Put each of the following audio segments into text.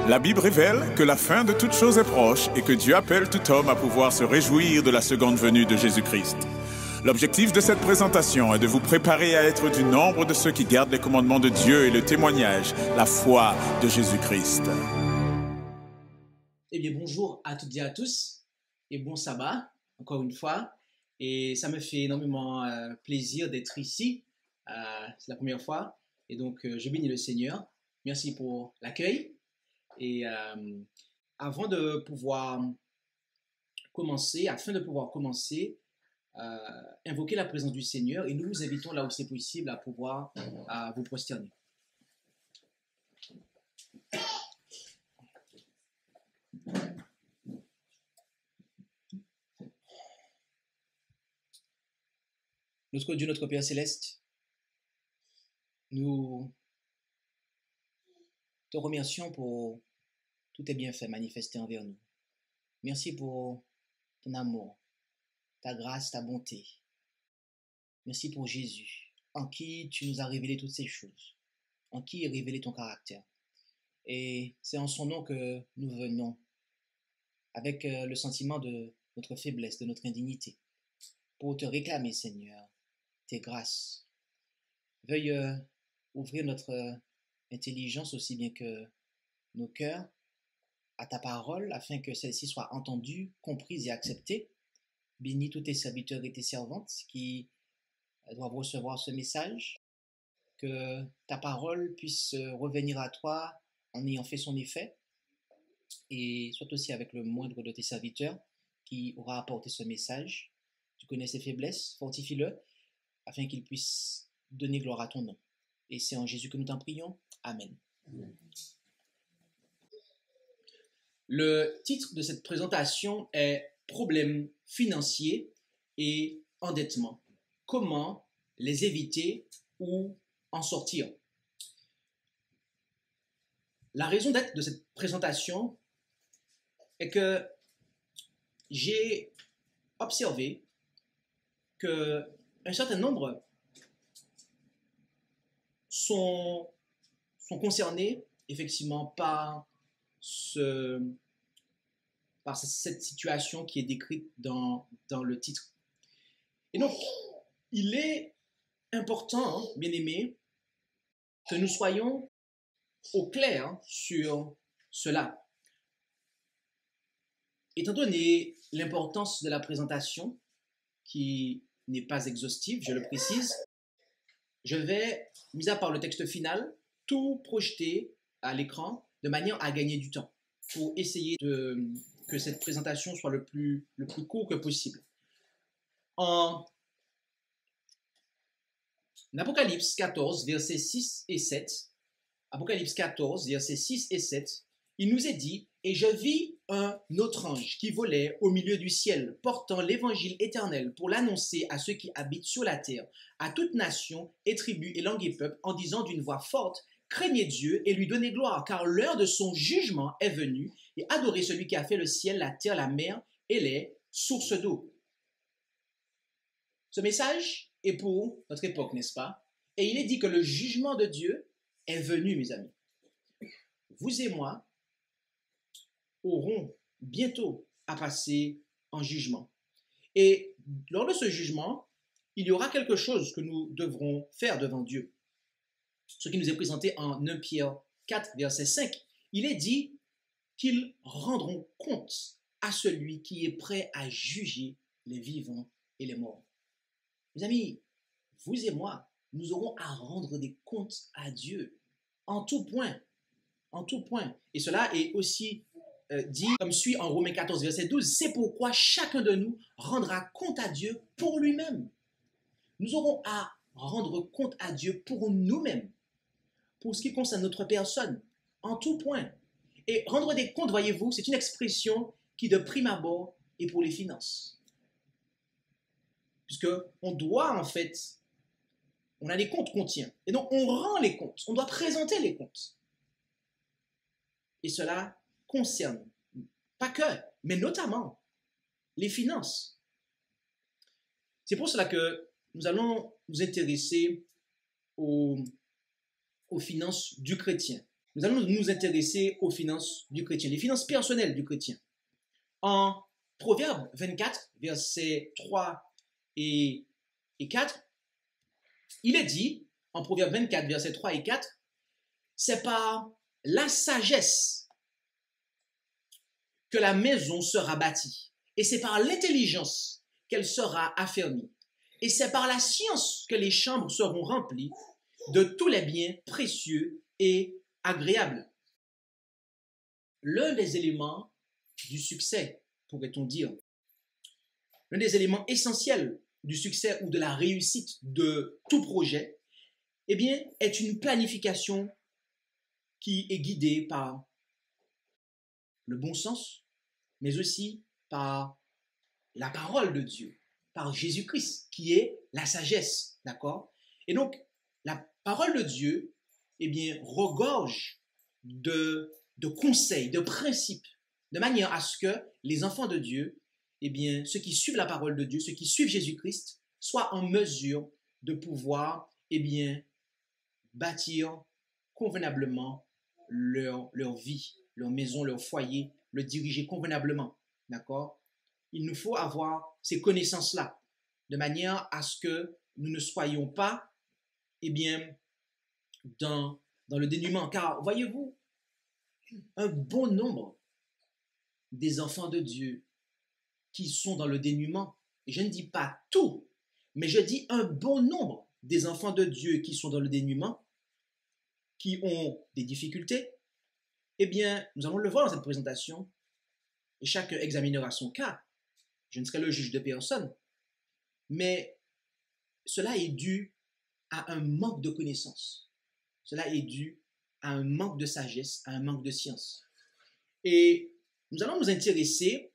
La Bible révèle que la fin de toute chose est proche et que Dieu appelle tout homme à pouvoir se réjouir de la seconde venue de Jésus-Christ. L'objectif de cette présentation est de vous préparer à être du nombre de ceux qui gardent les commandements de Dieu et le témoignage, la foi de Jésus-Christ. Eh bien, bonjour à toutes et à tous et bon sabbat, encore une fois. Et ça me fait énormément plaisir d'être ici. C'est la première fois. Et donc, je bénis le Seigneur. Merci pour l'accueil. Et afin de pouvoir commencer, invoquer la présence du Seigneur. Et nous vous invitons là où c'est possible à pouvoir vous prosterner. Notre Dieu, notre Père Céleste, nous te remercions pour tous tes bienfaits manifestés envers nous. Merci pour ton amour, ta grâce, ta bonté. Merci pour Jésus, en qui tu nous as révélé toutes ces choses, en qui est révélé ton caractère. Et c'est en son nom que nous venons, avec le sentiment de notre faiblesse, de notre indignité, pour te réclamer, Seigneur, tes grâces. Veuille ouvrir notre intelligence aussi bien que nos cœurs à ta parole, afin que celle-ci soit entendue, comprise et acceptée. Bénis tous tes serviteurs et tes servantes qui doivent recevoir ce message, que ta parole puisse revenir à toi en ayant fait son effet, et soit aussi avec le moindre de tes serviteurs qui aura apporté ce message. Tu connais ses faiblesses, fortifie-le, afin qu'il puisse donner gloire à ton nom. Et c'est en Jésus que nous t'en prions. Amen. Amen. Le titre de cette présentation est « Problèmes financiers et endettement. Comment les éviter ou en sortir ?» La raison d'être de cette présentation est que j'ai observé qu'un certain nombre sont concernés effectivement par cette situation qui est décrite dans le titre. Et donc, il est important, bien-aimés, que nous soyons au clair sur cela. Étant donné l'importance de la présentation, qui n'est pas exhaustive, je le précise, je vais, mis à part le texte final, tout projeter à l'écran de manière à gagner du temps pour essayer que cette présentation soit le plus court que possible. En Apocalypse 14, versets 6 et 7, Apocalypse 14, versets 6 et 7, il nous est dit « Et je vis un autre ange qui volait au milieu du ciel, portant l'évangile éternel pour l'annoncer à ceux qui habitent sur la terre, à toute nation et tribu et langue et peuple, en disant d'une voix forte, craignez Dieu et lui donnez gloire, car l'heure de son jugement est venue, et adorez celui qui a fait le ciel, la terre, la mer et les sources d'eau. » Ce message est pour notre époque, n'est-ce pas? Et il est dit que le jugement de Dieu est venu, mes amis. Vous et moi auront bientôt à passer en jugement. Et lors de ce jugement, il y aura quelque chose que nous devrons faire devant Dieu. Ce qui nous est présenté en 1 Pierre 4, verset 5, il est dit qu'ils rendront compte à celui qui est prêt à juger les vivants et les morts. Mes amis, vous et moi, nous aurons à rendre des comptes à Dieu en tout point. En tout point. Et cela est aussi dit comme suit en Romains 14, verset 12. C'est pourquoi chacun de nous rendra compte à Dieu pour lui-même. Nous aurons à rendre compte à Dieu pour nous-mêmes, pour ce qui concerne notre personne, en tout point. Et rendre des comptes, voyez-vous, c'est une expression qui de prime abord est pour les finances. Puisque on doit en fait, on a des comptes qu'on tient. Et donc on rend les comptes, on doit présenter les comptes. Et cela concerne, pas que, mais notamment, les finances. C'est pour cela que nous allons nous intéresser aux finances du chrétien. nous allons nous intéresser aux finances du chrétien, les finances personnelles du chrétien. En Proverbe 24, versets 3 et 4, il est dit, en Proverbe 24, versets 3 et 4, c'est par la sagesse que la maison sera bâtie, et c'est par l'intelligence qu'elle sera affermie, et c'est par la science que les chambres seront remplies de tous les biens précieux et agréables. L'un des éléments du succès, pourrait-on dire, l'un des éléments essentiels du succès ou de la réussite de tout projet, eh bien, est une planification qui est guidée par le bon sens, mais aussi par la parole de Dieu, par Jésus-Christ, qui est la sagesse, d'accord? Et donc, la parole de Dieu, eh bien, regorge de conseils, de principes, de manière à ce que les enfants de Dieu, eh bien, ceux qui suivent la parole de Dieu, ceux qui suivent Jésus-Christ, soient en mesure de pouvoir, eh bien, bâtir convenablement leur vie, leur maison, leur foyer, le diriger convenablement, d'accord? Il nous faut avoir ces connaissances-là, de manière à ce que nous ne soyons pas, eh bien, dans le dénuement. Car, voyez-vous, un bon nombre des enfants de Dieu qui sont dans le dénuement, et je ne dis pas tout, mais je dis un bon nombre des enfants de Dieu qui sont dans le dénuement, qui ont des difficultés, eh bien, nous allons le voir dans cette présentation, et chacun examinera son cas. Je ne serai le juge de personne, mais cela est dû à un manque de connaissances. Cela est dû à un manque de sagesse, à un manque de science. Et nous allons nous intéresser,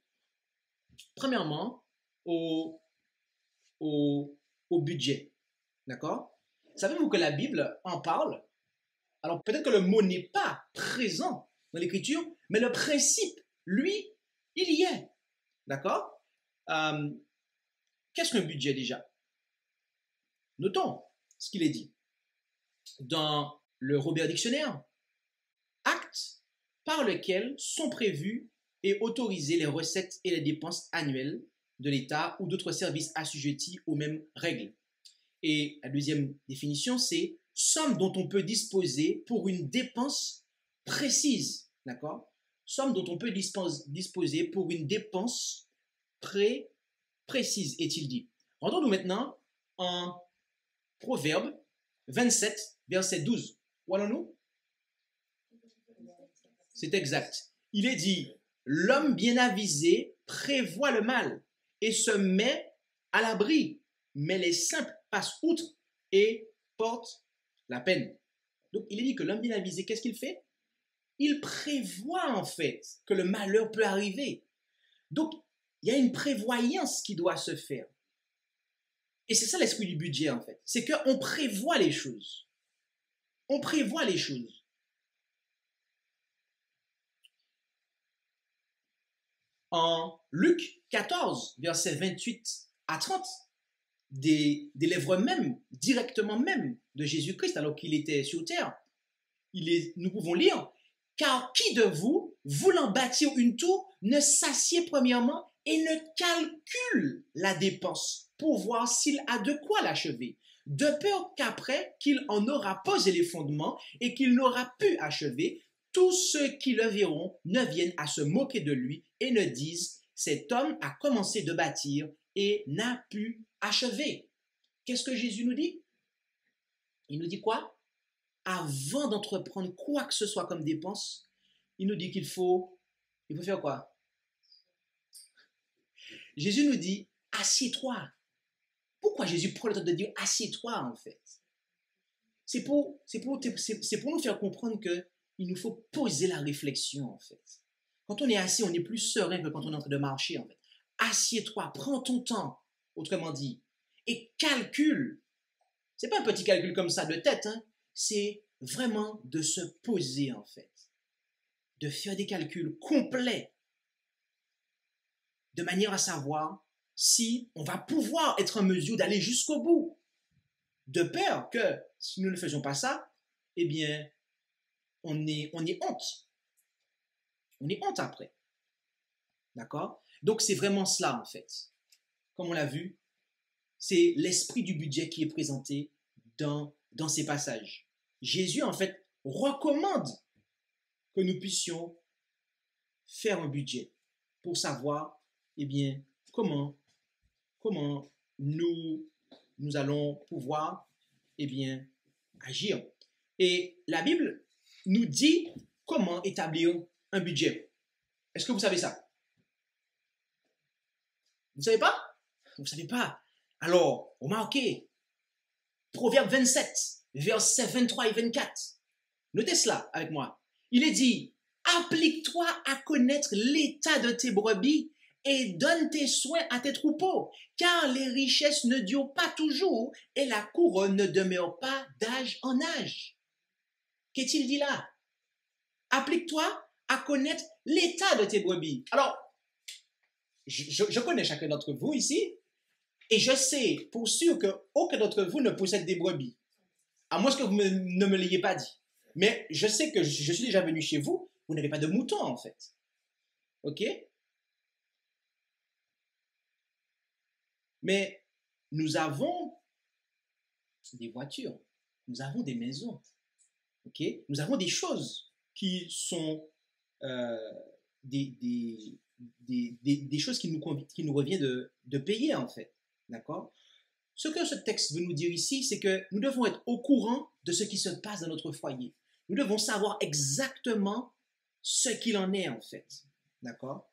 premièrement, au budget. D'accord? Savez-vous que la Bible en parle? Alors peut-être que le mot n'est pas présent dans l'Écriture, mais le principe, lui, il y est. D'accord? Qu'est-ce qu'un budget déjà? Notons ce qu'il est dit. Dans le Robert Dictionnaire, acte par lequel sont prévues et autorisées les recettes et les dépenses annuelles de l'État ou d'autres services assujettis aux mêmes règles. Et la deuxième définition, c'est somme dont on peut disposer pour une dépense précise. D'accord? Somme dont on peut disposer pour une dépense précise, est-il dit. Rendons-nous maintenant en Proverbe 27, verset 12. Où allons-nous? C'est exact. Il est dit, l'homme bien avisé prévoit le mal et se met à l'abri, mais les simples passent outre et portent la peine. Donc, il est dit que l'homme bien avisé, qu'est-ce qu'il fait? Il prévoit en fait que le malheur peut arriver. Donc, il y a une prévoyance qui doit se faire. Et c'est ça l'esprit du budget en fait. C'est qu'on prévoit les choses. On prévoit les choses. En Luc 14, versets 28 à 30, des lèvres même, directement même de Jésus-Christ alors qu'il était sur terre, nous pouvons lire, car qui de vous, voulant bâtir une tour, ne s'assied premièrement et ne calcule la dépense pour voir s'il a de quoi l'achever, de peur qu'après qu'il en aura posé les fondements et qu'il n'aura pu achever, tous ceux qui le verront ne viennent à se moquer de lui et ne disent, cet homme a commencé de bâtir et n'a pu achever. Qu'est-ce que Jésus nous dit? Il nous dit quoi? Avant d'entreprendre quoi que ce soit comme dépense, il nous dit qu'il faut faire quoi? Jésus nous dit, assieds-toi. Pourquoi Jésus prend le temps de dire assieds-toi en fait? C'est pour nous faire comprendre qu'il nous faut poser la réflexion en fait. Quand on est assis, on est plus serein que quand on est en train de marcher en fait. Assieds-toi, prends ton temps, autrement dit, et calcule. C'est pas un petit calcul comme ça de tête, hein? C'est vraiment de se poser en fait, de faire des calculs complets, de manière à savoir si on va pouvoir être en mesure d'aller jusqu'au bout. De peur que, si nous ne faisions pas ça, eh bien, on est honte. On est honte après. D'accord? Donc, c'est vraiment cela, en fait. Comme on l'a vu, c'est l'esprit du budget qui est présenté dans ces passages. Jésus, en fait, recommande que nous puissions faire un budget pour savoir, eh bien, comment nous allons pouvoir, eh bien, agir. Et la Bible nous dit comment établir un budget. Est-ce que vous savez ça? Vous ne savez pas? Vous ne savez pas. Alors, remarquez, Proverbe 27, versets 23 et 24. Notez cela avec moi. Il est dit, applique-toi à connaître l'état de tes brebis et donne tes soins à tes troupeaux, car les richesses ne durent pas toujours et la couronne ne demeure pas d'âge en âge. Qu'est-il dit là? Applique-toi à connaître l'état de tes brebis. Alors, je connais chacun d'entre vous ici, et je sais pour sûr qu'aucun d'entre vous ne possède des brebis, à moins que vous ne me l'ayez pas dit. Mais je sais que je suis déjà venu chez vous, vous n'avez pas de moutons en fait. Ok? Mais nous avons des voitures, nous avons des maisons, ok? Nous avons des choses qui sont des choses qui nous revient de payer en fait. D'accord? Ce que ce texte veut nous dire ici, c'est que nous devons être au courant de ce qui se passe dans notre foyer. Nous devons savoir exactement ce qu'il en est en fait. D'accord?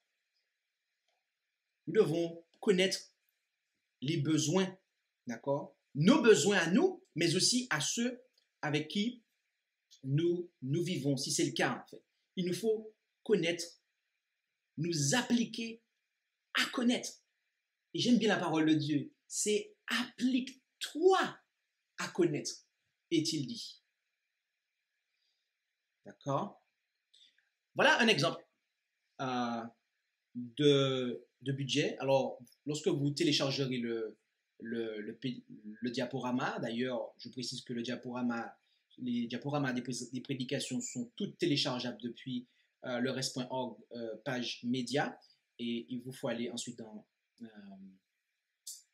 Nous devons connaître les besoins, d'accord? Nos besoins à nous, mais aussi à ceux avec qui nous vivons, si c'est le cas en fait. Il nous faut connaître, nous appliquer à connaître. Et j'aime bien la parole de Dieu, c'est applique-toi à connaître, est-il dit. D'accord? Voilà un exemple de budget. Alors, lorsque vous téléchargerez le diaporama, d'ailleurs, je précise que les diaporamas des prédications sont toutes téléchargeables depuis le rest.org page média, et il vous faut aller ensuite dans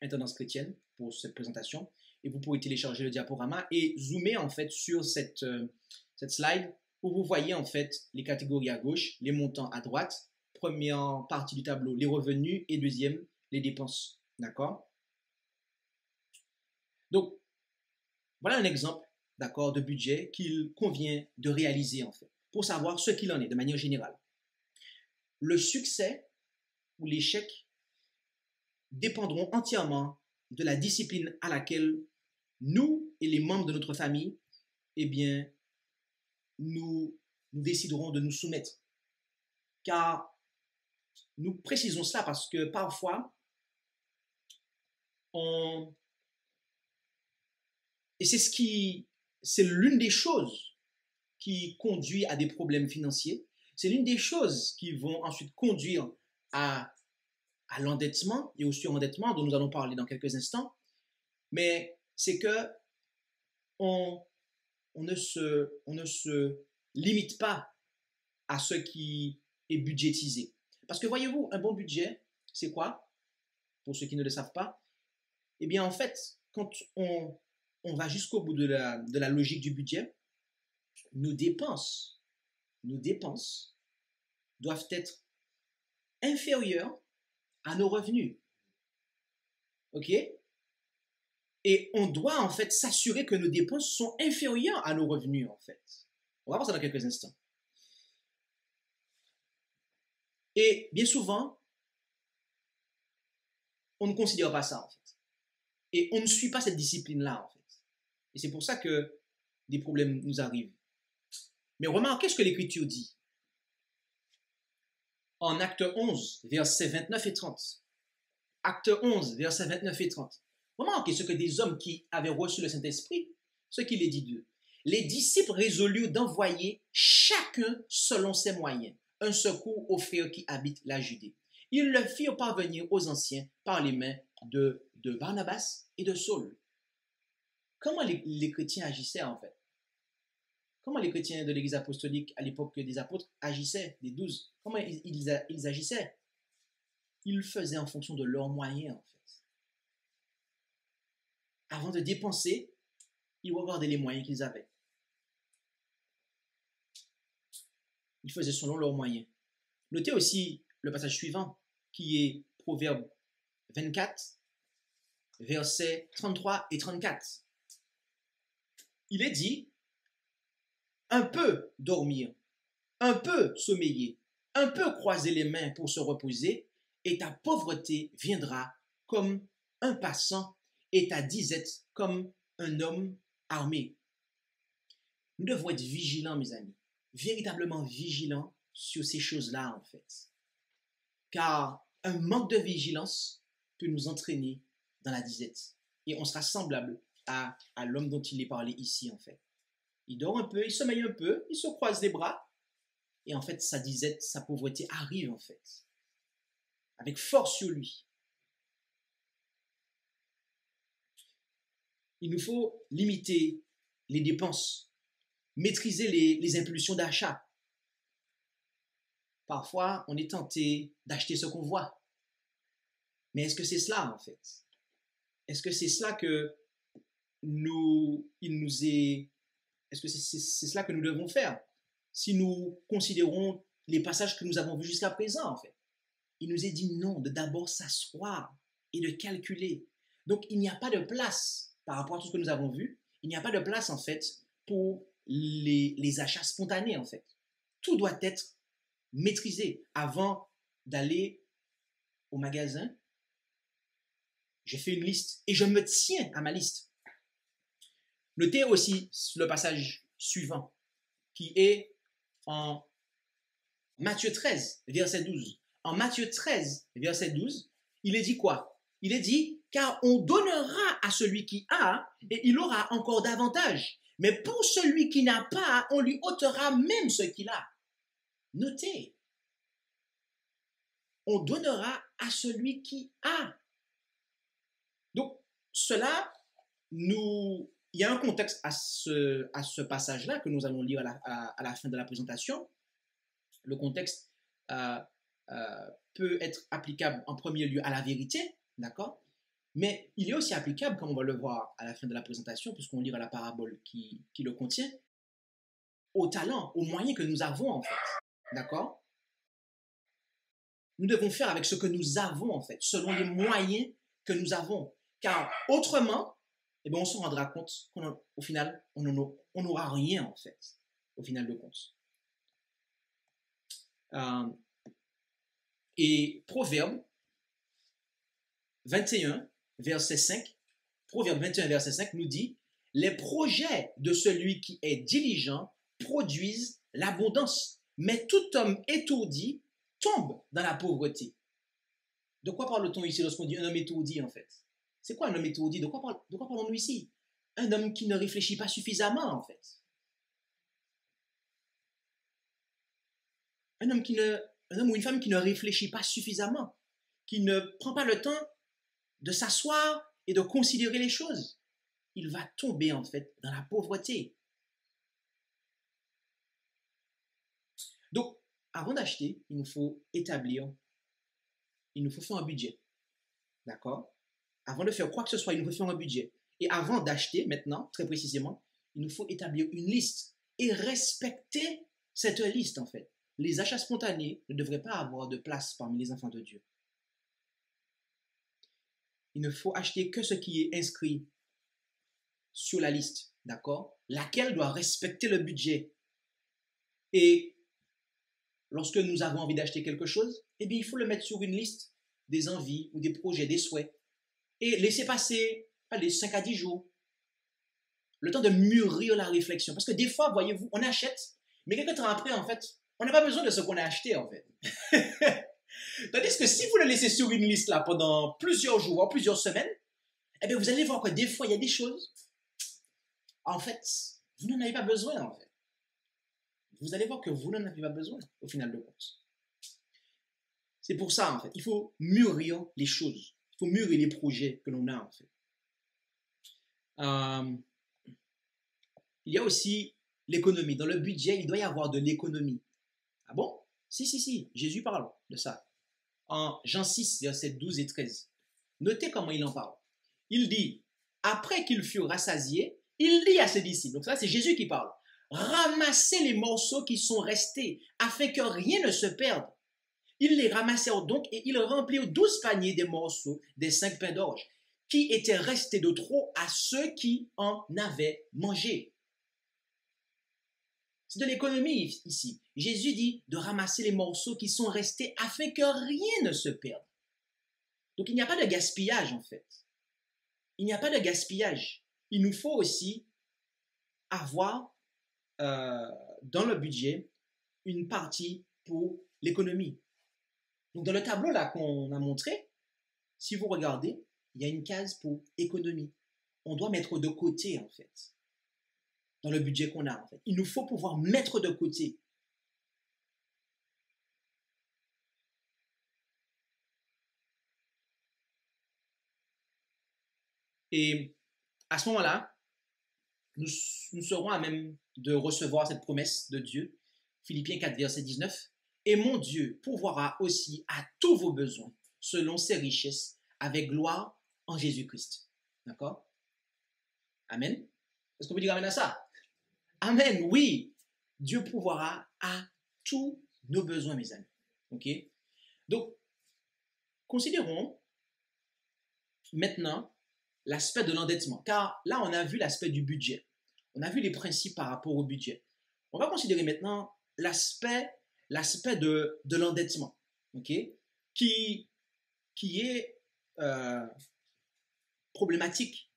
Intendance chrétienne pour cette présentation, et vous pourrez télécharger le diaporama et zoomer en fait sur cette slide où vous voyez en fait les catégories à gauche, les montants à droite, première partie du tableau, les revenus, et deuxième, les dépenses. D'accord? Donc, voilà un exemple, d'accord, de budget qu'il convient de réaliser en fait, pour savoir ce qu'il en est de manière générale. Le succès ou l'échec dépendront entièrement de la discipline à laquelle nous et les membres de notre famille, eh bien, nous déciderons de nous soumettre. Car nous précisons cela parce que parfois, et c'est l'une des choses qui conduit à des problèmes financiers, c'est l'une des choses qui vont ensuite conduire à l'endettement et au surendettement dont nous allons parler dans quelques instants, mais c'est que on ne se limite pas à ce qui est budgétisé. Parce que voyez-vous, un bon budget, c'est quoi? Pour ceux qui ne le savent pas, eh bien en fait, quand on va jusqu'au bout de la logique du budget, nos dépenses doivent être inférieures à nos revenus. OK? Et on doit en fait s'assurer que nos dépenses sont inférieures à nos revenus en fait. On va voir ça dans quelques instants. Et bien souvent, on ne considère pas ça en fait. Et on ne suit pas cette discipline-là en fait. Et c'est pour ça que des problèmes nous arrivent. Mais remarquez ce que l'Écriture dit. En Acte 11, versets 29 et 30. Acte 11, versets 29 et 30. Remarquez ce que des hommes qui avaient reçu le Saint-Esprit, ce qu'il est dit d'eux. Les disciples résolurent d'envoyer chacun selon ses moyens un secours aux frères qui habitent la Judée. Ils le firent parvenir aux anciens par les mains de Barnabas et de Saul. Comment les chrétiens agissaient en fait? comment les chrétiens de l'Église apostolique à l'époque des apôtres agissaient, des 12? Comment ils agissaient? Ils le faisaient en fonction de leurs moyens, en fait. Avant de dépenser, ils regardaient les moyens qu'ils avaient. Ils faisaient selon leurs moyens. Notez aussi le passage suivant, qui est Proverbe 24, versets 33 et 34. Il est dit, un peu dormir, un peu sommeiller, un peu croiser les mains pour se reposer, et ta pauvreté viendra comme un passant, et ta disette comme un homme armé. Nous devons être vigilants, mes amis, véritablement vigilants sur ces choses-là, en fait. Car un manque de vigilance peut nous entraîner dans la disette. Et on sera semblable à l'homme dont il est parlé ici, en fait. Il dort un peu, il sommeille un peu, il se croise les bras, et en fait, sa disette, sa pauvreté arrive, en fait, avec force sur lui. Il nous faut limiter les dépenses, maîtriser les impulsions d'achat. Parfois, on est tenté d'acheter ce qu'on voit. Mais est-ce que c'est cela, en fait? Est-ce que c'est cela que est-ce que c'est cela que nous devons faire? Si nous considérons les passages que nous avons vus jusqu'à présent, en fait. Il nous est dit non, de d'abord s'asseoir et de calculer. Donc, il n'y a pas de place, par rapport à tout ce que nous avons vu, il n'y a pas de place, en fait, pour les achats spontanés, en fait. Tout doit être maîtrisé. Avant d'aller au magasin, j'ai fait une liste et je me tiens à ma liste. Notez aussi le passage suivant, qui est en Matthieu 13, verset 12. En Matthieu 13, verset 12, il est dit quoi? Il est dit, car on donnera à celui qui a, et il aura encore davantage. Mais pour celui qui n'a pas, on lui ôtera même ce qu'il a. Notez, on donnera à celui qui a. Donc, cela, il y a un contexte à ce passage-là que nous allons lire à la fin de la présentation. Le contexte peut être applicable en premier lieu à la vérité, d'accord? Mais il est aussi applicable, comme on va le voir à la fin de la présentation, puisqu'on lira la parabole qui le contient, au talent, aux moyens que nous avons, en fait, d'accord? Nous devons faire avec ce que nous avons, en fait, selon les moyens que nous avons. Car autrement, eh bien, on se rendra compte qu'au final, on n'aura rien, en fait, au final de compte. Et Proverbe 21, verset 5, Proverbe 21, verset 5 nous dit, « Les projets de celui qui est diligent produisent l'abondance, mais tout homme étourdi tombe dans la pauvreté. » De quoi parle-t-on ici lorsqu'on dit un homme étourdi, en fait? C'est quoi un homme étourdi? De quoi parlons-nous ici? Un homme qui ne réfléchit pas suffisamment, en fait. Un homme ou une femme qui ne réfléchit pas suffisamment, qui ne prend pas le temps de s'asseoir et de considérer les choses. Il va tomber, en fait, dans la pauvreté. Donc, avant d'acheter, il nous faut faire un budget. D'accord? Avant de faire quoi que ce soit, il nous faut faire un budget. Et avant d'acheter, maintenant, très précisément, il nous faut établir une liste et respecter cette liste, en fait. Les achats spontanés ne devraient pas avoir de place parmi les enfants de Dieu. Il ne faut acheter que ce qui est inscrit sur la liste, d'accord? Laquelle doit respecter le budget. Et lorsque nous avons envie d'acheter quelque chose, eh bien, il faut le mettre sur une liste des envies ou des projets, des souhaits. Et laisser passer, allez, 5 à 10 jours. Le temps de mûrir la réflexion. Parce que des fois, voyez-vous, on achète, mais quelques temps après, en fait, on n'a pas besoin de ce qu'on a acheté, en fait. Tandis que si vous le laissez sur une liste là pendant plusieurs jours, voire plusieurs semaines, eh bien, vous allez voir que des fois, il y a des choses, en fait, vous n'en avez pas besoin, en fait. Vous allez voir que vous n'en avez pas besoin, au final de compte. C'est pour ça, en fait, il faut mûrir les choses. Il faut mûrir les projets que l'on a, en fait. Il y a aussi l'économie. Dans le budget, il doit y avoir de l'économie. Ah bon? Si. Jésus parle de ça. En Jean 6, versets 12 et 13. Notez comment il en parle. Il dit, après qu'ils furent rassasiés, il dit à ses disciples, donc ça c'est Jésus qui parle, ramassez les morceaux qui sont restés, afin que rien ne se perde. Ils les ramassèrent donc et ils remplirent 12 paniers des morceaux des 5 pains d'orge, qui étaient restés de trop à ceux qui en avaient mangé. C'est de l'économie ici. Jésus dit de ramasser les morceaux qui sont restés afin que rien ne se perde. Donc il n'y a pas de gaspillage en fait. Il n'y a pas de gaspillage. Il nous faut aussi avoir dans le budget une partie pour l'économie. Donc dans le tableau là qu'on a montré, si vous regardez, il y a une case pour économie. On doit mettre de côté en fait, dans le budget qu'on a en fait. Il nous faut pouvoir mettre de côté. Et à ce moment-là, nous serons à même de recevoir cette promesse de Dieu. Philippiens 4, verset 19. Et mon Dieu pourvoira aussi à tous vos besoins, selon ses richesses, avec gloire en Jésus-Christ. D'accord? Amen. Est-ce qu'on peut dire amen à ça? Amen, oui. Dieu pourvoira à tous nos besoins, mes amis. Ok? Donc, considérons maintenant l'aspect de l'endettement. Car là, on a vu l'aspect du budget. On a vu les principes par rapport au budget. On va considérer maintenant l'aspect de l'endettement, ok, qui est problématique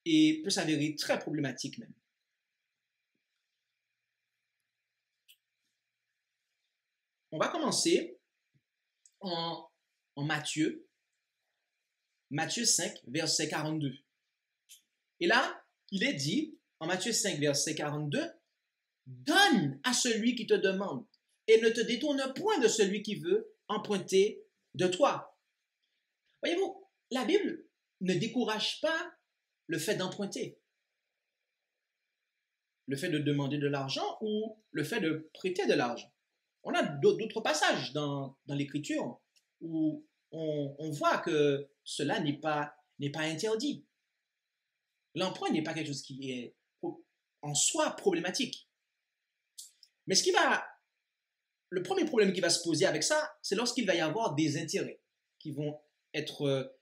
et peut s'avérer très problématique même. On va commencer en Matthieu 5, verset 42. Et là, il est dit, en Matthieu 5, verset 42, « Donne à celui qui te demande et ne te détourne point de celui qui veut emprunter de toi. » Voyez-vous, la Bible ne décourage pas le fait d'emprunter, le fait de demander de l'argent ou le fait de prêter de l'argent. On a d'autres passages dans l'Écriture où on voit que cela n'est pas interdit. L'emprunt n'est pas quelque chose qui est en soi problématique. Mais le premier problème qui va se poser avec ça, c'est lorsqu'il va y avoir des intérêts qui vont être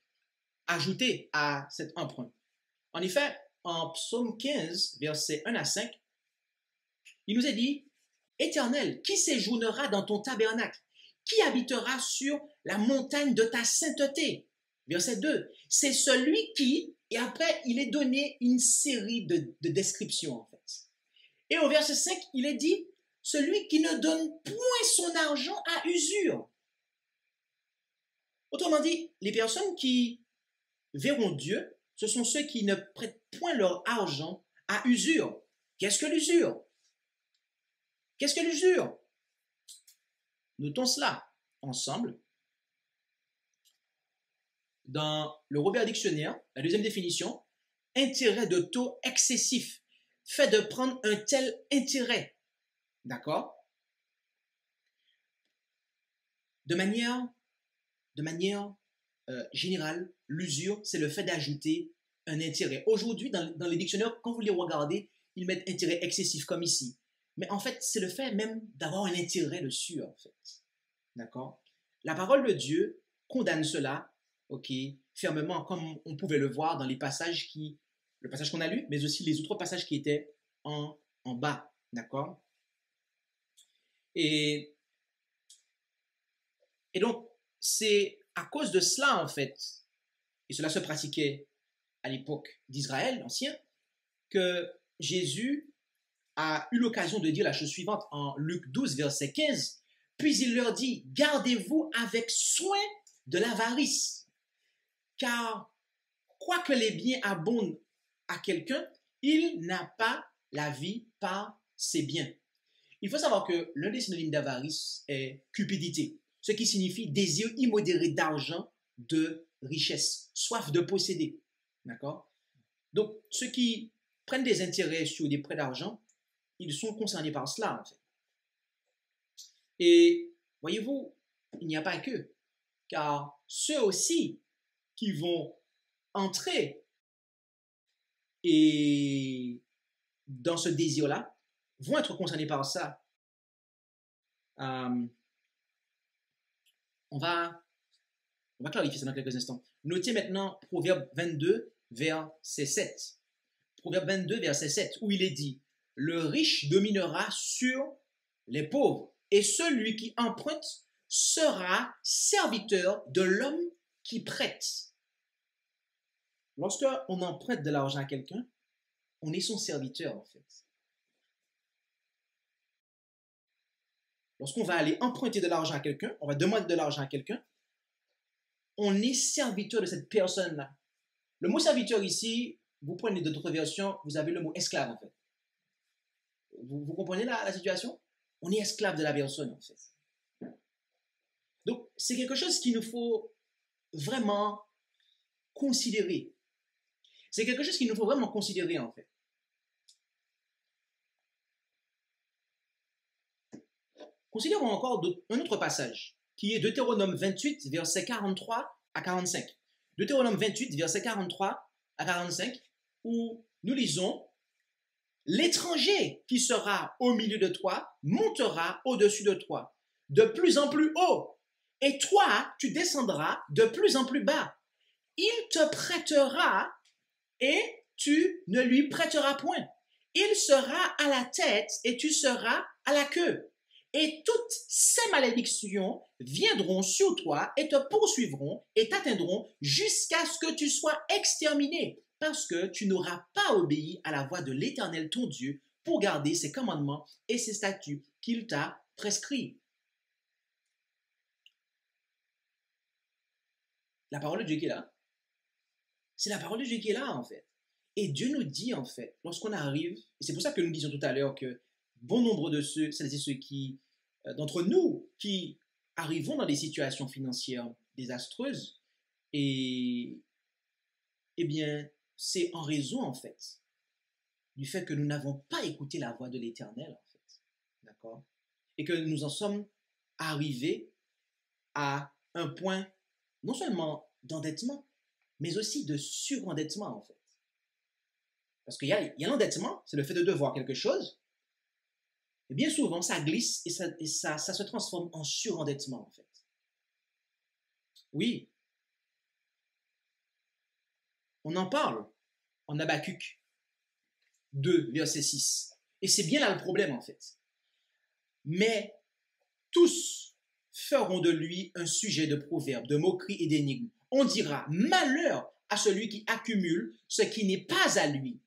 ajoutés à cet emprunt. En effet, en Psaume 15, versets 1 à 5, il nous est dit, « Éternel, qui séjournera dans ton tabernacle? Qui habitera sur la montagne de ta sainteté? » Verset 2, « C'est celui qui… » Et après, il est donné une série de descriptions, en fait. Et au verset 5, il est dit, « Celui qui ne donne point son argent à usure. » Autrement dit, les personnes qui verront Dieu, ce sont ceux qui ne prêtent point leur argent à usure. Qu'est-ce que l'usure? Qu'est-ce que l'usure? Notons cela ensemble. Dans le Robert Dictionnaire, la deuxième définition, intérêt de taux excessif, fait de prendre un tel intérêt. D'accord? De manière générale, l'usure, c'est le fait d'ajouter un intérêt. Aujourd'hui, dans les dictionnaires, quand vous les regardez, ils mettent intérêt excessif comme ici. Mais en fait, c'est le fait même d'avoir un intérêt dessus, en fait. D'accord? La parole de Dieu condamne cela, ok, fermement, comme on pouvait le voir dans le passage qu'on a lu, mais aussi les autres passages qui étaient en bas. D'accord? Et donc, c'est à cause de cela, en fait, et cela se pratiquait à l'époque d'Israël, ancien, que Jésus a eu l'occasion de dire la chose suivante en Luc 12, verset 15. Puis il leur dit, gardez-vous avec soin de l'avarice, car quoique les biens abondent à quelqu'un, il n'a pas la vie par ses biens. Il faut savoir que l'un des synonymes d'avarice est cupidité, ce qui signifie désir immodéré d'argent, de richesse, soif de posséder. D'accord? Donc, ce qui prennent des intérêts sur des prêts d'argent, ils sont concernés par cela, en fait. Et voyez-vous, il n'y a pas que, car ceux aussi qui vont entrer et dans ce désir-là vont être concernés par ça. On va clarifier ça dans quelques instants. Notez maintenant Proverbe 22, verset 7. Proverbe 22, verset 7, où il est dit, « Le riche dominera sur les pauvres, et celui qui emprunte sera serviteur de l'homme qui prête. » Lorsque on emprunte de l'argent à quelqu'un, on est son serviteur en fait. Lorsqu'on va aller emprunter de l'argent à quelqu'un, on va demander de l'argent à quelqu'un, on est serviteur de cette personne-là. Le mot serviteur ici, vous prenez d'autres versions, vous avez le mot esclave en fait. Vous comprenez la situation? On est esclave de la personne en fait. Donc, c'est quelque chose qu'il nous faut vraiment considérer. C'est quelque chose qu'il nous faut vraiment considérer en fait. Considérons encore un autre passage, qui est Deutéronome 28, versets 43 à 45. Deutéronome 28, versets 43 à 45, où nous lisons « L'étranger qui sera au milieu de toi montera au-dessus de toi, de plus en plus haut, et toi, tu descendras de plus en plus bas. Il te prêtera et tu ne lui prêteras point. Il sera à la tête et tu seras à la queue. Et toutes ces malédictions viendront sur toi et te poursuivront et t'atteindront jusqu'à ce que tu sois exterminé, parce que tu n'auras pas obéi à la voix de l'Éternel ton Dieu pour garder ses commandements et ses statuts qu'il t'a prescrits. » La parole de Dieu qui est là. C'est la parole de Dieu qui est là, en fait. Et Dieu nous dit, en fait, lorsqu'on arrive, et c'est pour ça que nous disions tout à l'heure que bon nombre de celles et ceux qui, d'entre nous, qui arrivons dans des situations financières désastreuses, et eh bien, c'est en raison, en fait, du fait que nous n'avons pas écouté la voix de l'Éternel, en fait. D'accord? Et que nous en sommes arrivés à un point, non seulement d'endettement, mais aussi de surendettement, en fait. Parce qu'il y a l'endettement, c'est le fait de devoir quelque chose, et bien souvent, ça glisse et ça se transforme en surendettement, en fait. Oui, on en parle en Habakkuk 2, verset 6. Et c'est bien là le problème, en fait. Mais tous feront de lui un sujet de proverbe, de moquerie et d'énigme. On dira, malheur à celui qui accumule ce qui n'est pas à lui.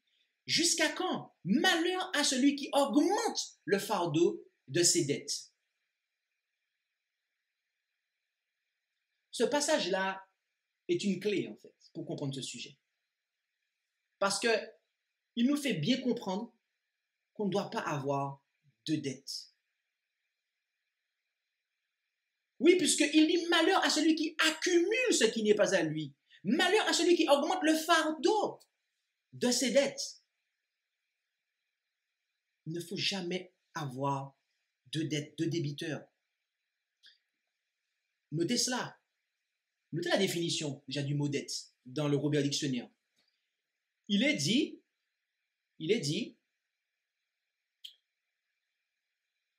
Jusqu'à quand? Malheur à celui qui augmente le fardeau de ses dettes. Ce passage-là est une clé, en fait, pour comprendre ce sujet. Parce qu'il nous fait bien comprendre qu'on ne doit pas avoir de dettes. Oui, puisqu'il dit malheur à celui qui accumule ce qui n'est pas à lui. Malheur à celui qui augmente le fardeau de ses dettes. Il ne faut jamais avoir de dettes, de débiteurs. Notez cela. Notez la définition déjà du mot dette dans le Robert Dictionnaire. Il est dit,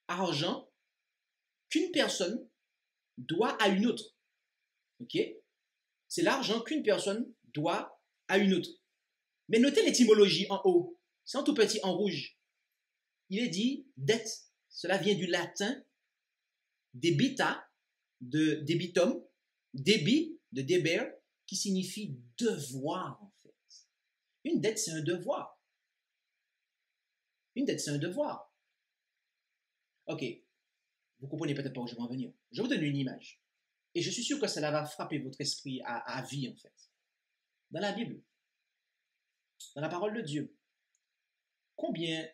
argent qu'une personne doit à une autre. Ok? C'est l'argent qu'une personne doit à une autre. Mais notez l'étymologie en haut. C'est en tout petit en rouge. Il est dit dette. Cela vient du latin debita, de debitum, débit, de deber, qui signifie devoir en fait. Une dette, c'est un devoir. Une dette, c'est un devoir. Ok. Vous comprenez peut-être pas où je vais en venir. Je vais vous donner une image. Et je suis sûr que cela va frapper votre esprit à vie, en fait. Dans la Bible, dans la parole de Dieu, combien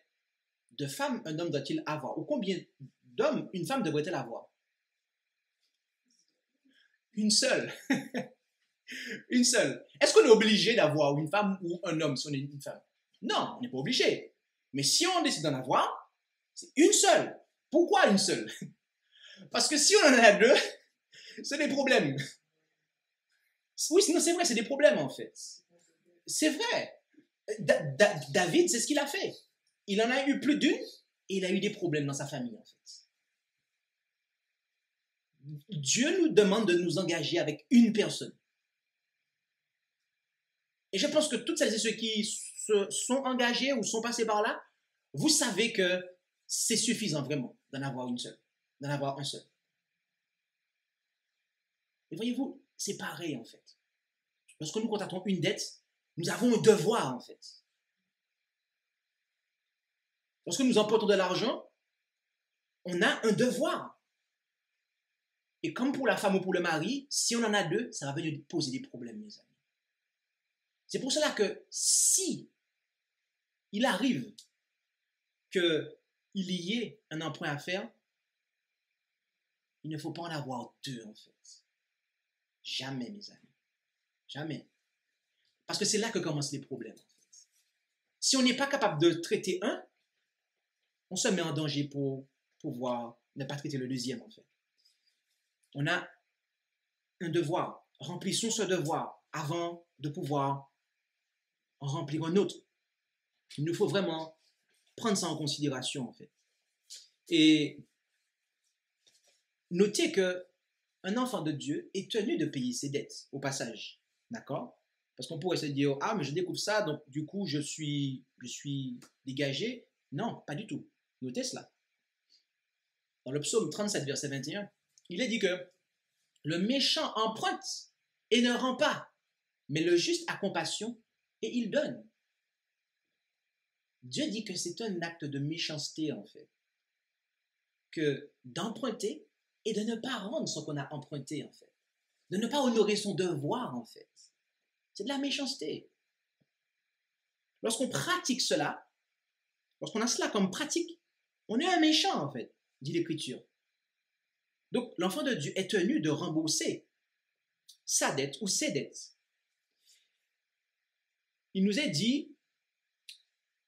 de femmes un homme doit-il avoir? Ou combien d'hommes une femme devrait-elle avoir? Une seule. Une seule. Est-ce qu'on est obligé d'avoir une femme ou un homme si on est une femme? Non, on n'est pas obligé. Mais si on décide d'en avoir, c'est une seule. Pourquoi une seule? Parce que si on en a deux, c'est des problèmes. Oui, sinon c'est vrai, c'est des problèmes en fait. C'est vrai. David, c'est ce qu'il a fait. Il en a eu plus d'une et il a eu des problèmes dans sa famille en fait. Dieu nous demande de nous engager avec une personne. Et je pense que toutes celles et ceux qui se sont engagés ou sont passés par là, vous savez que c'est suffisant vraiment d'en avoir une seule, d'en avoir un seul. Et voyez-vous, c'est pareil en fait. Lorsque nous contractons une dette, nous avons un devoir en fait. Lorsque nous emportons de l'argent, on a un devoir. Et comme pour la femme ou pour le mari, si on en a deux, ça va venir poser des problèmes, mes amis. C'est pour cela que si il arrive qu'il y ait un emprunt à faire, il ne faut pas en avoir deux en fait. Jamais, mes amis. Jamais. Parce que c'est là que commencent les problèmes. En fait. Si on n'est pas capable de traiter un, on se met en danger pour pouvoir ne pas traiter le deuxième en fait. On a un devoir. Remplissons ce devoir avant de pouvoir en remplir un autre. Il nous faut vraiment prendre ça en considération en fait. Et notez que un enfant de Dieu est tenu de payer ses dettes au passage. D'accord? Parce qu'on pourrait se dire, ah, mais je découvre ça, donc du coup, je suis dégagé. Non, pas du tout. Notez cela. Dans le psaume 37, verset 21, il est dit que le méchant emprunte et ne rend pas, mais le juste a compassion et il donne. Dieu dit que c'est un acte de méchanceté, en fait, que d'emprunter et de ne pas rendre ce qu'on a emprunté, en fait, de ne pas honorer son devoir, en fait. C'est de la méchanceté. Lorsqu'on pratique cela, lorsqu'on a cela comme pratique, on est un méchant, en fait, dit l'Écriture. Donc, l'enfant de Dieu est tenu de rembourser sa dette ou ses dettes. Il nous est dit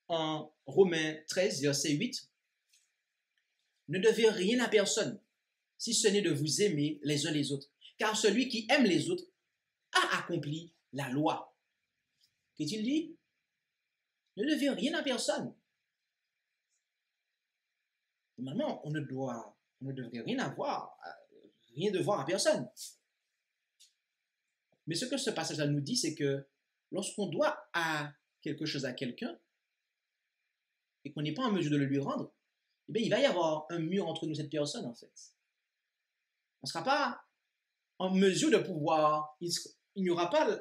en Romains 13, verset 8, « Ne devez rien à personne, si ce n'est de vous aimer les uns les autres, car celui qui aime les autres a accompli la loi. » Qu'est-il dit? Ne devez rien à personne. Normalement, on ne devrait rien avoir, rien devoir à personne. Mais ce que ce passage-là nous dit, c'est que lorsqu'on doit quelque chose à quelqu'un et qu'on n'est pas en mesure de le lui rendre, eh bien, il va y avoir un mur entre nous et cette personne, en fait. On ne sera pas en mesure de pouvoir,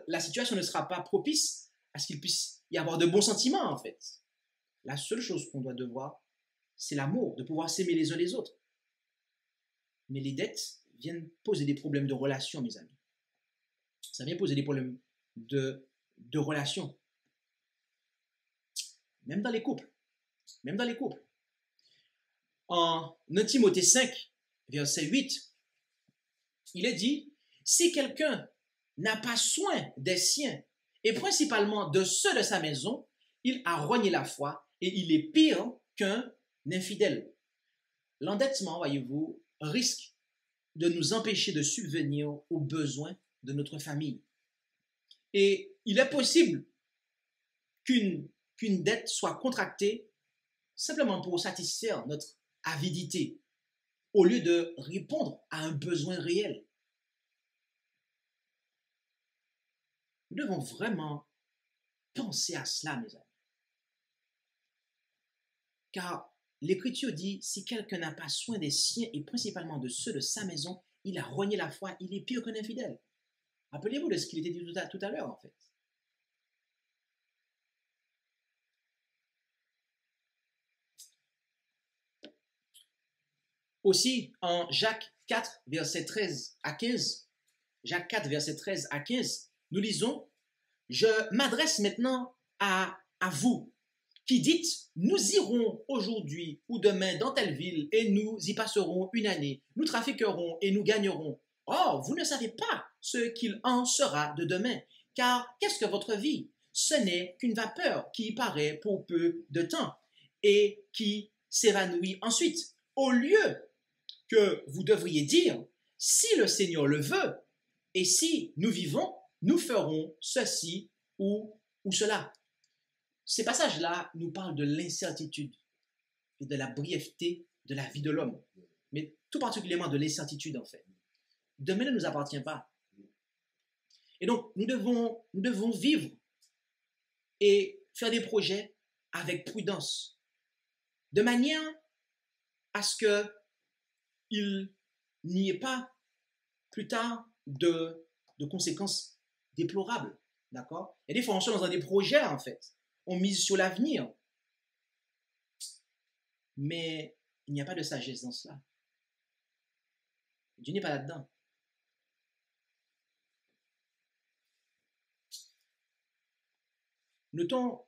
la situation ne sera pas propice à ce qu'il puisse y avoir de bons sentiments, en fait. La seule chose qu'on doit devoir, c'est l'amour, de pouvoir s'aimer les uns les autres. Mais les dettes viennent poser des problèmes de relation, mes amis. Ça vient poser des problèmes de relation. Même dans les couples. Même dans les couples. En 1 Timothée 5, verset 8, il est dit, « Si quelqu'un n'a pas soin des siens, et principalement de ceux de sa maison, il a rogné la foi, et il est pire qu'un infidèle. » L'endettement, voyez-vous, risque de nous empêcher de subvenir aux besoins de notre famille. Et il est possible qu'une dette soit contractée simplement pour satisfaire notre avidité, au lieu de répondre à un besoin réel. Nous devons vraiment penser à cela, mes amis. Car l'Écriture dit, si quelqu'un n'a pas soin des siens et principalement de ceux de sa maison, il a renié la foi, il est pire qu'un infidèle. Rappelez-vous de ce qu'il était dit tout à l'heure, en fait. Aussi, en Jacques 4, verset 13 à 15, Jacques 4, verset 13 à 15, nous lisons, « Je m'adresse maintenant à vous, qui dites, nous irons aujourd'hui ou demain dans telle ville et nous y passerons une année, nous trafiquerons et nous gagnerons. Or, vous ne savez pas ce qu'il en sera de demain, car qu'est-ce que votre vie? ce n'est qu'une vapeur qui paraît pour peu de temps et qui s'évanouit ensuite. Au lieu que vous devriez dire, si le Seigneur le veut, et si nous vivons, nous ferons ceci ou cela. Ces passages-là nous parlent de l'incertitude et de la brièveté de la vie de l'homme, mais tout particulièrement de l'incertitude en fait. Demain ne nous appartient pas. Et donc, nous devons vivre et faire des projets avec prudence, de manière à ce qu'il n'y ait pas plus tard de conséquences déplorables. D'accord? Et des fois, on se lance dans des projets, en fait. On mise sur l'avenir. Mais il n'y a pas de sagesse dans cela. Dieu n'est pas là-dedans. Notons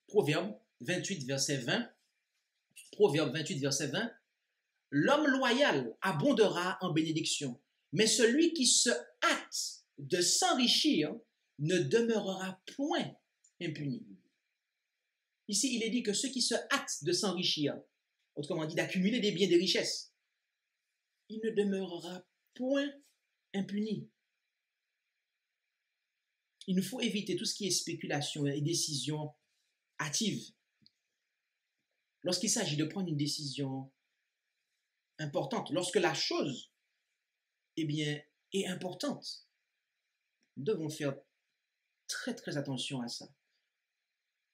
Proverbe 28, verset 20. Proverbe 28, verset 20. L'homme loyal abondera en bénédiction, mais celui qui se hâte de s'enrichir ne demeurera point impuni. Ici, il est dit que ceux qui se hâtent de s'enrichir, autrement dit d'accumuler des biens, des richesses, il ne demeurera point impuni. Il nous faut éviter tout ce qui est spéculation et décision hâtive. Lorsqu'il s'agit de prendre une décision importante, lorsque la chose, eh bien, est importante, nous devons faire très, très attention à ça.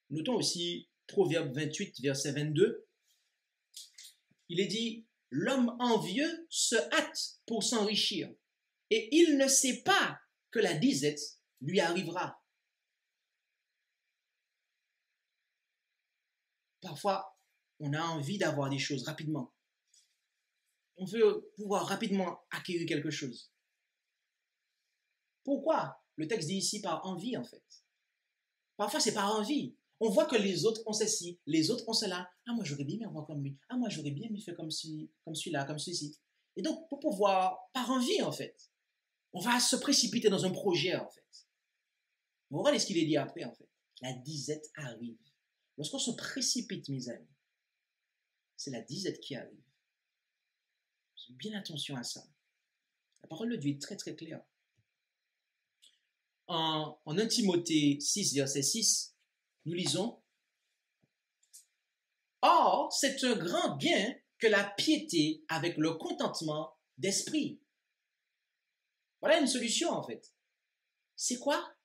Notons aussi Proverbe 28, verset 22. Il est dit, l'homme envieux se hâte pour s'enrichir, et il ne sait pas que la disette lui arrivera. Parfois, on a envie d'avoir des choses rapidement. On veut pouvoir rapidement acquérir quelque chose. Pourquoi? Le texte dit ici par envie, en fait. Parfois, c'est par envie. On voit que les autres ont ceci, les autres ont cela. Ah, moi, j'aurais bien aimé avoir comme lui. Ah, moi, j'aurais bien aimé faire comme celui-là, comme celui-ci. Et donc, pour pouvoir, par envie, en fait, on va se précipiter dans un projet, en fait. Mais regardez ce qu'il est dit après, en fait. La disette arrive. Lorsqu'on se précipite, mes amis, c'est la disette qui arrive. Faites bien attention à ça. La parole de Dieu est très, très claire. En 1 Timothée 6, verset 6, nous lisons « Or, c'est un grand bien que la piété avec le contentement d'esprit. » Voilà une solution, en fait. C'est quoi?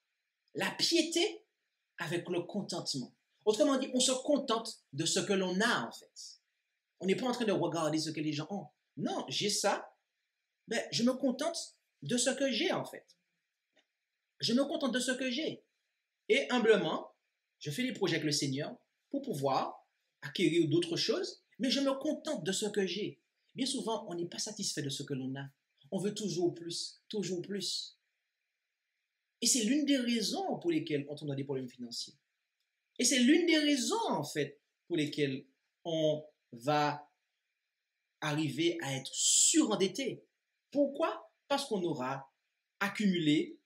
La piété avec le contentement. Autrement dit, on se contente de ce que l'on a, en fait. On n'est pas en train de regarder ce que les gens ont. Non, j'ai ça, mais je me contente de ce que j'ai, en fait. Je me contente de ce que j'ai. Et humblement, je fais des projets avec le Seigneur pour pouvoir acquérir d'autres choses, mais je me contente de ce que j'ai. Bien souvent, on n'est pas satisfait de ce que l'on a. On veut toujours plus, toujours plus. Et c'est l'une des raisons pour lesquelles on tombe dans des problèmes financiers. Et c'est l'une des raisons, en fait, pour lesquelles on va arriver à être surendetté. Pourquoi? Parce qu'on aura accumulé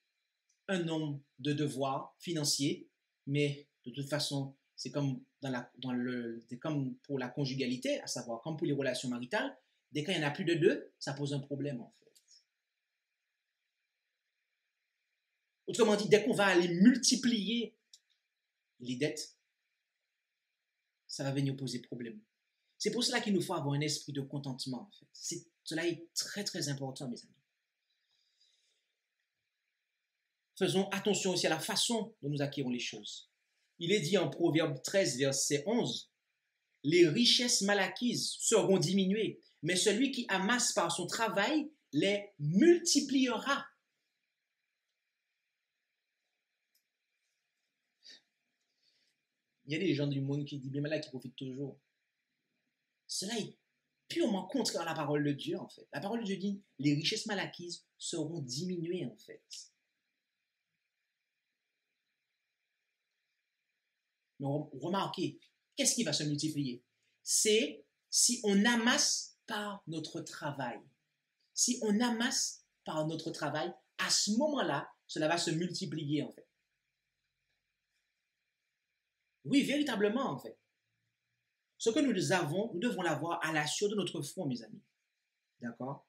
un nombre de devoirs financiers, mais de toute façon, c'est comme, c'est comme pour la conjugalité, à savoir comme pour les relations maritales, dès qu'il y en a plus de deux, ça pose un problème en fait. Autrement dit, dès qu'on va aller multiplier les dettes, ça va venir poser problème. C'est pour cela qu'il nous faut avoir un esprit de contentement en fait. Cela est très très important mes amis. Faisons attention aussi à la façon dont nous acquérons les choses. Il est dit en Proverbe 13, verset 11, « Les richesses mal acquises seront diminuées, mais celui qui amasse par son travail les multipliera. » Il y a des gens du monde qui disent, bien malade, qui profitent toujours. Cela est purement contraire à la parole de Dieu, en fait. La parole de Dieu dit, les richesses mal acquises seront diminuées, en fait. Mais remarquez, qu'est-ce qui va se multiplier? C'est si on amasse par notre travail. Si on amasse par notre travail, à ce moment-là, cela va se multiplier en fait. Oui, véritablement, en fait. Ce que nous avons, nous devons l'avoir à la sueur de notre front, mes amis. D'accord?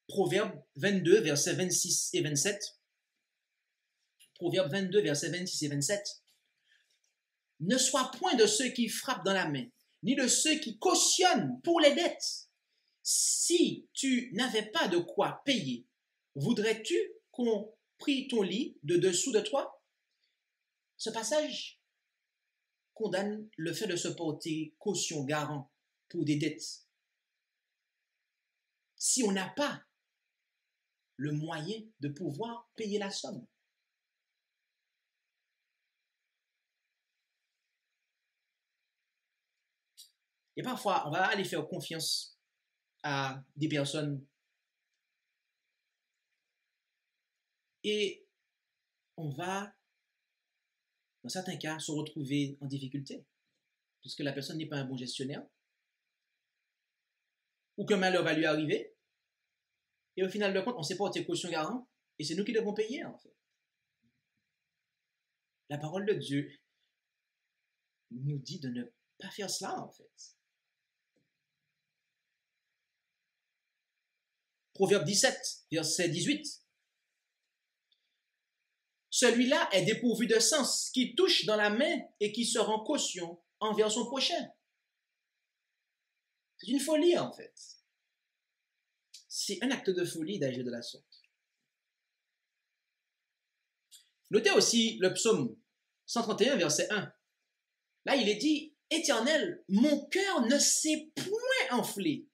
Proverbe 22, versets 26 et 27. Proverbe 22, versets 26 et 27. Ne sois point de ceux qui frappent dans la main, ni de ceux qui cautionnent pour les dettes. Si tu n'avais pas de quoi payer, voudrais-tu qu'on prît ton lit de dessous de toi? Ce passage condamne le fait de se porter caution, garant pour des dettes. Si on n'a pas le moyen de pouvoir payer la somme. Et parfois, on va aller faire confiance à des personnes et on va, dans certains cas, se retrouver en difficulté puisque la personne n'est pas un bon gestionnaire ou qu'un malheur va lui arriver et au final de compte, on ne sait pas porter caution garant et c'est nous qui devons payer en fait. La parole de Dieu nous dit de ne pas faire cela en fait. Proverbe 17, verset 18. Celui-là est dépourvu de sens, qui touche dans la main et qui se rend caution envers son prochain. C'est une folie en fait. C'est un acte de folie d'agir de la sorte. Notez aussi le psaume 131, verset 1. Là, il est dit, « Éternel, mon cœur ne s'est point enflé.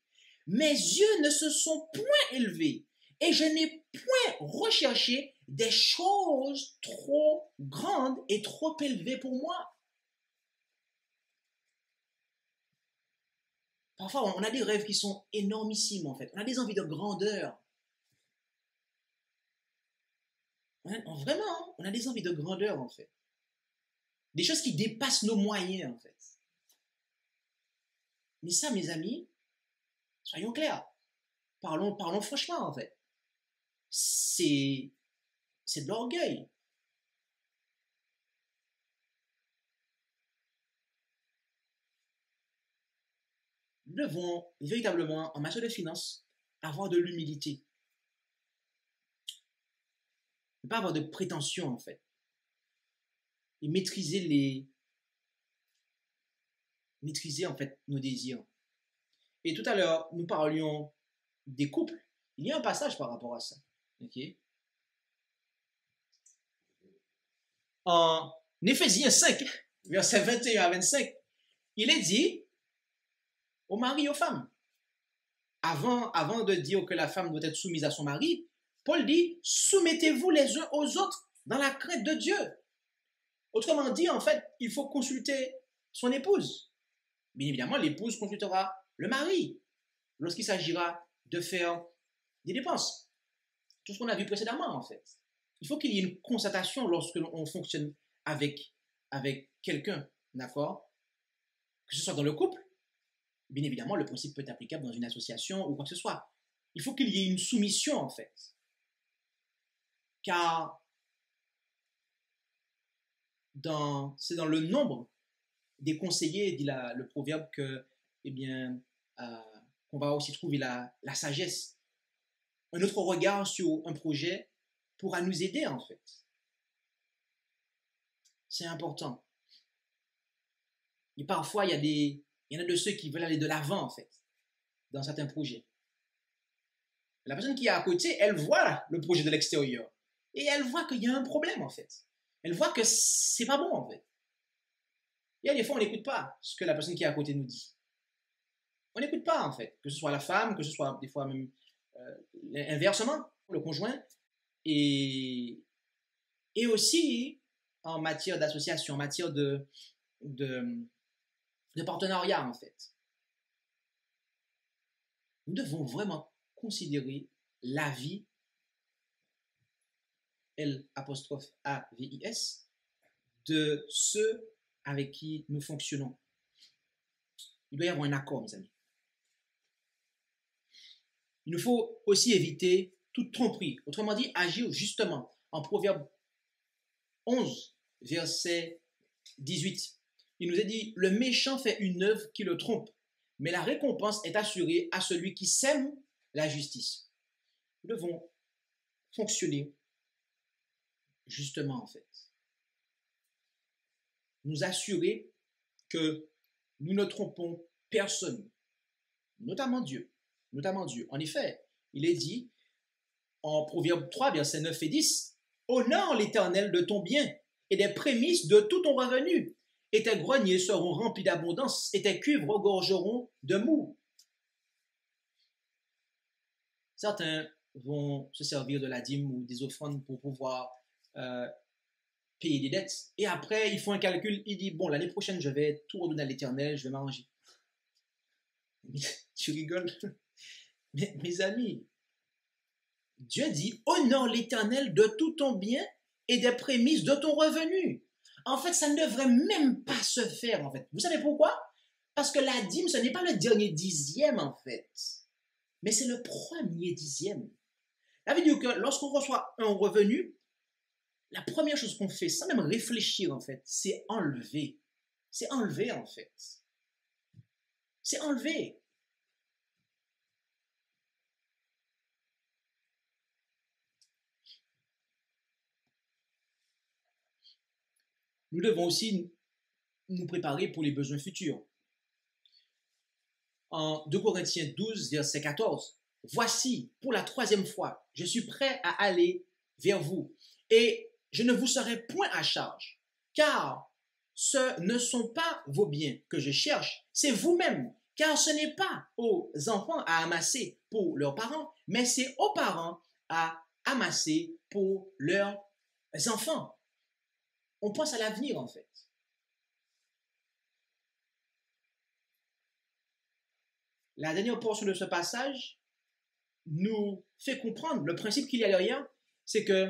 Mes yeux ne se sont point élevés et je n'ai point recherché des choses trop grandes et trop élevées pour moi. » Parfois, on a des rêves qui sont énormissimes en fait. On a des envies de grandeur. Vraiment, on a des envies de grandeur en fait. Des choses qui dépassent nos moyens en fait. Mais ça, mes amis, soyons clairs. Parlons franchement en fait. C'est de l'orgueil. Nous devons véritablement, en matière de finances, avoir de l'humilité. Ne pas avoir de prétention en fait. Et maîtriser en fait nos désirs. Et tout à l'heure, nous parlions des couples. Il y a un passage par rapport à ça. Okay? En Éphésiens 5, versets 21 à 25, il est dit aux maris et aux femmes. Avant de dire que la femme doit être soumise à son mari, Paul dit, soumettez-vous les uns aux autres dans la crainte de Dieu. Autrement dit, en fait, il faut consulter son épouse. Bien évidemment, l'épouse consultera le mari lorsqu'il s'agira de faire des dépenses. Tout ce qu'on a vu précédemment, en fait. Il faut qu'il y ait une concertation lorsque l'on fonctionne avec quelqu'un, d'accord? Que ce soit dans le couple, bien évidemment, le principe peut être applicable dans une association ou quoi que ce soit. Il faut qu'il y ait une soumission, en fait. Car c'est dans le nombre des conseillers, dit le proverbe, que, eh bien, qu'on va aussi trouver la sagesse. Un autre regard sur un projet pourra nous aider, en fait. C'est important. Et parfois, il y en a de ceux qui veulent aller de l'avant, en fait, dans certains projets. La personne qui est à côté, elle voit le projet de l'extérieur. Et elle voit qu'il y a un problème, en fait. Elle voit que c'est pas bon, en fait. Et des fois, on n'écoute pas ce que la personne qui est à côté nous dit. On n'écoute pas, en fait. Que ce soit la femme, que ce soit des fois même inversement, le conjoint. Et aussi en matière d'association, en matière de partenariat, en fait. Nous devons vraiment considérer la vie, L''AVIS, de ceux avec qui nous fonctionnons. Il doit y avoir un accord, mes amis. Il nous faut aussi éviter toute tromperie. Autrement dit, agir justement. En Proverbe 11, verset 18, il nous est dit, le méchant fait une œuvre qui le trompe, mais la récompense est assurée à celui qui sème la justice. Nous devons fonctionner justement en fait. Nous assurer que nous ne trompons personne, notamment Dieu. Notamment Dieu. En effet, il est dit en Proverbe 3, versets 9 et 10, « Honore l'Éternel de ton bien et des prémices de tout ton revenu, et tes greniers seront remplis d'abondance, et tes cuves regorgeront de mou. » Certains vont se servir de la dîme ou des offrandes pour pouvoir payer des dettes. Et après, ils font un calcul, ils disent, bon, l'année prochaine, je vais tout redonner à l'Éternel, je vais m'arranger. Tu rigoles. Mais, mes amis, Dieu dit, honore l'Éternel de tout ton bien et des prémices de ton revenu. En fait, ça ne devrait même pas se faire, en fait. Vous savez pourquoi? Parce que la dîme, ce n'est pas le dernier dixième, en fait. Mais c'est le premier dixième. Ça veut dire que lorsqu'on reçoit un revenu, la première chose qu'on fait, sans même réfléchir, en fait, c'est enlever. C'est enlever, en fait. C'est enlever. Nous devons aussi nous préparer pour les besoins futurs. En 2 Corinthiens 12, verset 14, « Voici, pour la 3e fois, je suis prêt à aller vers vous, et je ne vous serai point à charge, car ce ne sont pas vos biens que je cherche, c'est vous-même, car ce n'est pas aux enfants à amasser pour leurs parents, mais c'est aux parents à amasser pour leurs enfants. » On pense à l'avenir, en fait. La dernière portion de ce passage nous fait comprendre le principe qu'il y a derrière, c'est que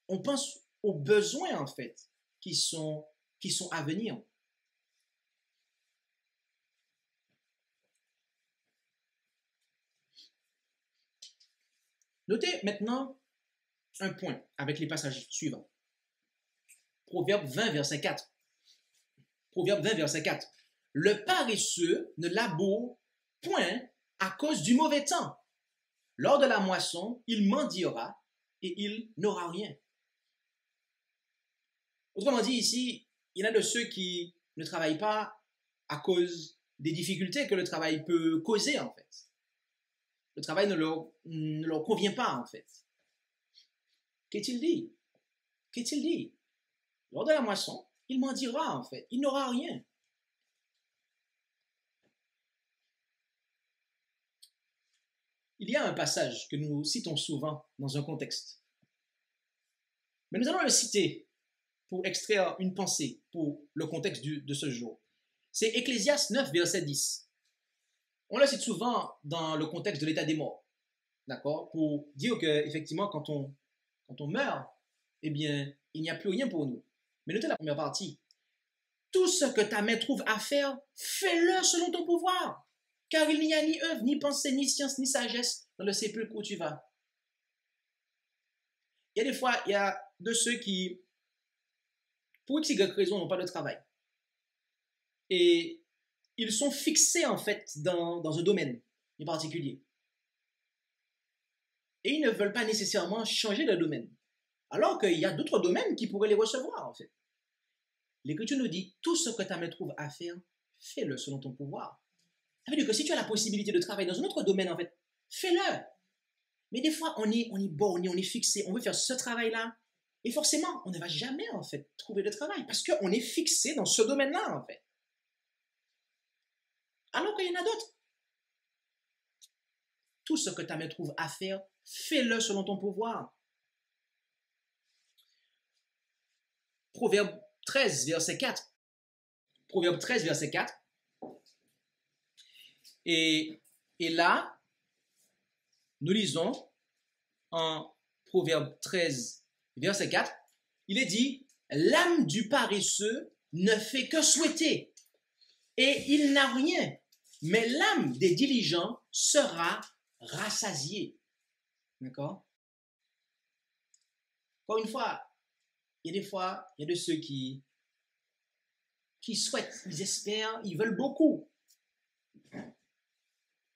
on pense aux besoins, en fait, qui sont à venir. Notez maintenant un point avec les passages suivants. Proverbe 20, verset 4. Proverbe 20, verset 4. « Le paresseux ne laboure point à cause du mauvais temps. Lors de la moisson, il mendiera et il n'aura rien. » Autrement dit, ici, il y en a de ceux qui ne travaillent pas à cause des difficultés que le travail peut causer, en fait. Le travail ne leur convient pas, en fait. Qu'est-il dit? Qu'est-il dit? Lors de la moisson, il mendiera, en fait. Il n'aura rien. Il y a un passage que nous citons souvent dans un contexte. Mais nous allons le citer pour extraire une pensée pour le contexte de ce jour. C'est Ecclésiaste 9, verset 10. On le cite souvent dans le contexte de l'état des morts. D'accord? Pour dire qu'effectivement, quand on meurt, eh bien, il n'y a plus rien pour nous. Mais notez la première partie. Tout ce que ta main trouve à faire, fais-le selon ton pouvoir. Car il n'y a ni œuvre, ni pensée, ni science, ni sagesse dans le sépulcre où tu vas. Il y a des fois, il y a de ceux qui, pour X, Y raison, n'ont pas de travail. Et ils sont fixés, en fait, dans un domaine en particulier. Et ils ne veulent pas nécessairement changer de domaine. Alors qu'il y a d'autres domaines qui pourraient les recevoir, en fait. L'Écriture nous dit, tout ce que ta main trouve à faire, fais-le selon ton pouvoir. Ça veut dire que si tu as la possibilité de travailler dans un autre domaine, en fait, fais-le. Mais des fois, on est borné, on est fixé, on veut faire ce travail-là. Et forcément, on ne va jamais, en fait, trouver de travail parce qu'on est fixé dans ce domaine-là, en fait. Alors qu'il y en a d'autres. Tout ce que ta main trouve à faire, fais-le selon ton pouvoir. Proverbe 13, verset 4. Proverbe 13, verset 4. Et là, nous lisons en Proverbe 13, verset 4, il est dit, « L'âme du paresseux ne fait que souhaiter, et il n'a rien, mais l'âme des diligents sera rassasiée. » D'accord? Encore une fois, il y a de ceux qui souhaitent, ils espèrent, ils veulent beaucoup.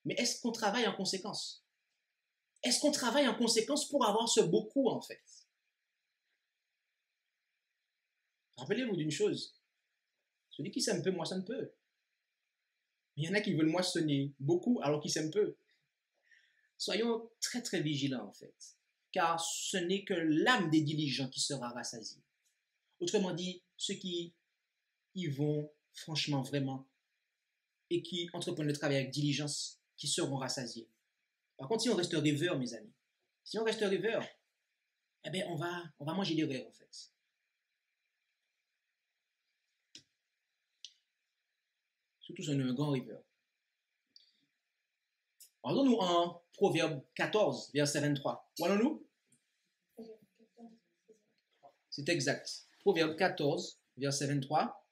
Mais est-ce qu'on travaille en conséquence? Est-ce qu'on travaille en conséquence pour avoir ce beaucoup, en fait? Rappelez-vous d'une chose. Celui qui sème peu, moissonne peu. Il y en a qui veulent moissonner beaucoup alors qu'ils s'aiment peu. Soyons très très vigilants en fait, car ce n'est que l'âme des diligents qui sera rassasiée. Autrement dit, ceux qui y vont franchement vraiment et qui entreprennent le travail avec diligence, qui seront rassasiés. Par contre, si on reste rêveur, mes amis, si on reste rêveur, eh bien on va manger des rêves en fait. Surtout si on est un grand rêveur. Regardons-nous en Proverbe 14, verset 23. Où allons-nous? C'est exact. Proverbe 14, verset 23.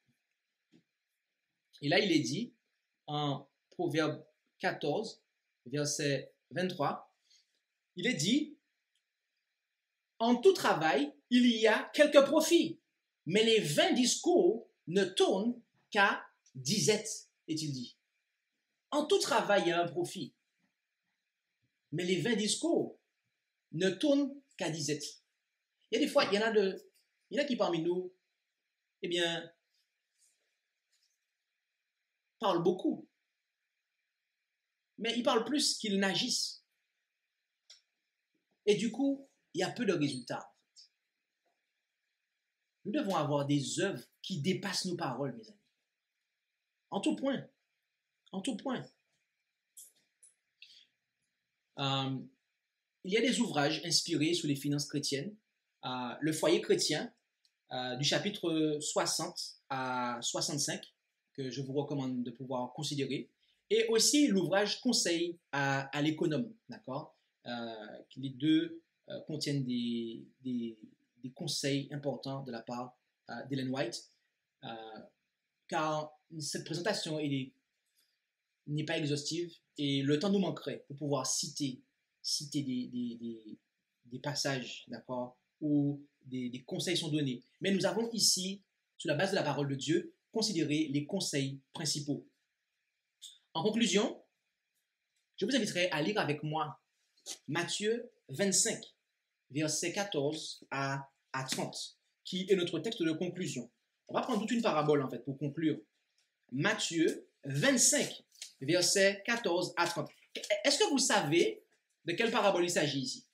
Et là, il est dit, en Proverbe 14, verset 23, il est dit, en tout travail, il y a quelques profits, mais les vains discours ne tournent qu'à disette, est-il dit. En tout travail, il y a un profit. Mais les vains discours ne tournent qu'à disette. Il y a des fois, il y en a qui parmi nous, eh bien, parlent beaucoup. Mais ils parlent plus qu'ils n'agissent. Et du coup, il y a peu de résultats. Nous devons avoir des œuvres qui dépassent nos paroles, mes amis. En tout point. En tout point. Il y a des ouvrages inspirés sur les finances chrétiennes. Le foyer chrétien, du chapitre 60 à 65, que je vous recommande de pouvoir considérer. Et aussi l'ouvrage Conseil à l'économe, d'accord? Les deux contiennent des conseils importants de la part d'Ellen White, car cette présentation n'est pas exhaustive et le temps nous manquerait pour pouvoir citer des passages, d'accord, où des conseils sont donnés. Mais nous avons ici, sur la base de la parole de Dieu, considéré les conseils principaux. En conclusion, je vous inviterai à lire avec moi Matthieu 25, versets 14 à 30, qui est notre texte de conclusion. On va prendre toute une parabole, en fait, pour conclure. Matthieu 25, versets 14 à 30. Est-ce que vous savez de quelle parabole il s'agit ici?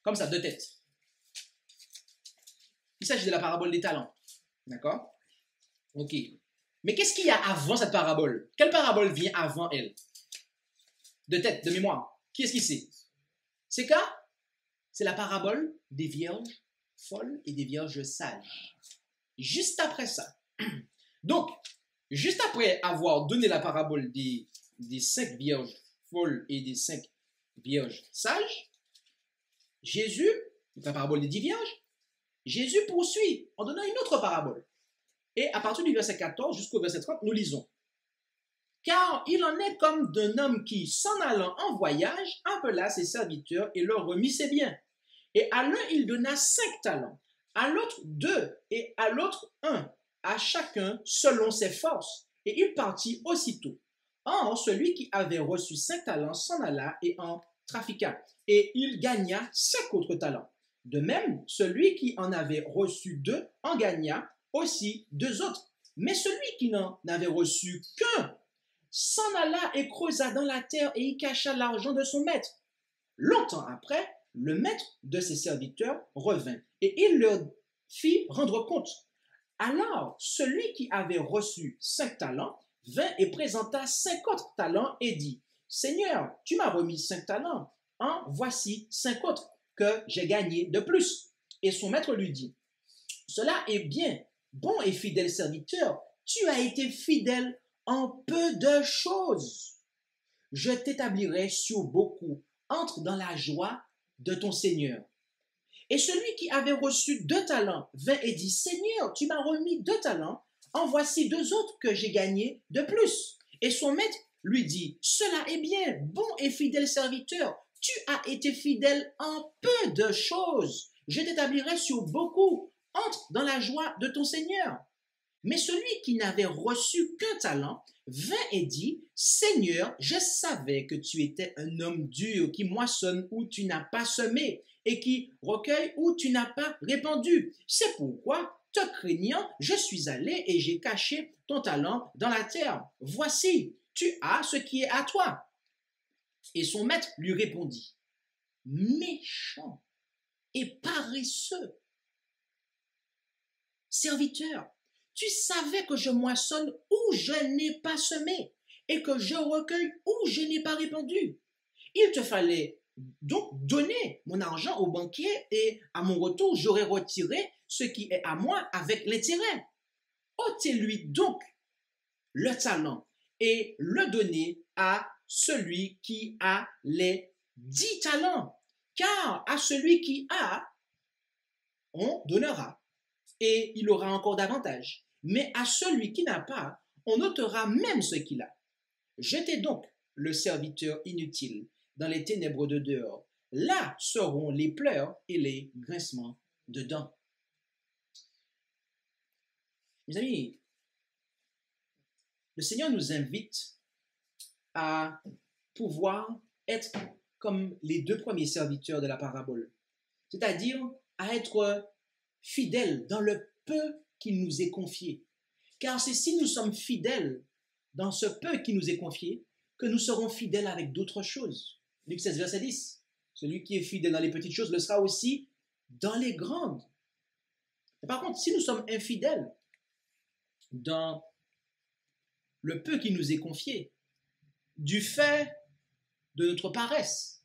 Comme ça, de tête. Il s'agit de la parabole des talents. D'accord? Ok. Mais qu'est-ce qu'il y a avant cette parabole? Quelle parabole vient avant elle? De tête, de mémoire. Qui est-ce qui sait? C'est quoi? C'est la parabole des vierges folles et des vierges sages. Juste après ça. Donc, juste après avoir donné la parabole des 5 vierges folles et des 5 vierges sages, Jésus, la parabole des 10 vierges, Jésus poursuit en donnant une autre parabole. Et à partir du verset 14 jusqu'au verset 30, nous lisons. Car il en est comme d'un homme qui, s'en allant en voyage, appela ses serviteurs et leur remit ses biens. Et à l'un il donna 5 talents, à l'autre 2 et à l'autre 1, à chacun selon ses forces. Et il partit aussitôt. Or, celui qui avait reçu 5 talents s'en alla et en trafiqua, et il gagna 5 autres talents. De même, celui qui en avait reçu 2 en gagna aussi 2 autres. Mais celui qui n'en avait reçu qu'un s'en alla et creusa dans la terre et y cacha l'argent de son maître. Longtemps après, le maître de ses serviteurs revint et il leur fit rendre compte. Alors, celui qui avait reçu 5 talents vint et présenta 5 autres talents et dit, « Seigneur, tu m'as remis 5 talents, en voici 5 autres que j'ai gagnés de plus. » Et son maître lui dit, « Cela est bien, bon et fidèle serviteur, tu as été fidèle en peu de choses. Je t'établirai sur beaucoup, entre dans la joie de ton Seigneur. » Et celui qui avait reçu 2 talents vint et dit, « Seigneur, tu m'as remis 2 talents, en voici 2 autres que j'ai gagnés de plus. » Et son maître lui dit, « Cela est bien, bon et fidèle serviteur, tu as été fidèle en peu de choses. je t'établirai sur beaucoup. Entre dans la joie de ton Seigneur. Mais celui qui n'avait reçu qu'un talent vint et dit, Seigneur, je savais que tu étais un homme dur qui moissonne où tu n'as pas semé et qui recueille où tu n'as pas répandu. C'est pourquoi, te craignant, je suis allé et j'ai caché ton talent dans la terre. Voici, tu as ce qui est à toi. Et son maître lui répondit, méchant et paresseux serviteur, tu savais que je moissonne où je n'ai pas semé et que je recueille où je n'ai pas répandu. Il te fallait donc donner mon argent au banquier et à mon retour, j'aurais retiré ce qui est à moi avec l'intérêt. Ôtez-lui donc le talent et le donnez à celui qui a les 10 talents. Car à celui qui a, on donnera et il aura encore davantage. Mais à celui qui n'a pas, on ôtera même ce qu'il a. Jetez donc le serviteur inutile dans les ténèbres de dehors. Là seront les pleurs et les grincements de dents. Mes amis, le Seigneur nous invite à pouvoir être comme les 2 premiers serviteurs de la parabole, c'est-à-dire à être fidèles dans le peu qui nous est confié. Car c'est si nous sommes fidèles dans ce peu qui nous est confié que nous serons fidèles avec d'autres choses. Luc 16, verset 10. Celui qui est fidèle dans les petites choses le sera aussi dans les grandes. Et par contre, si nous sommes infidèles dans le peu qui nous est confié, du fait de notre paresse,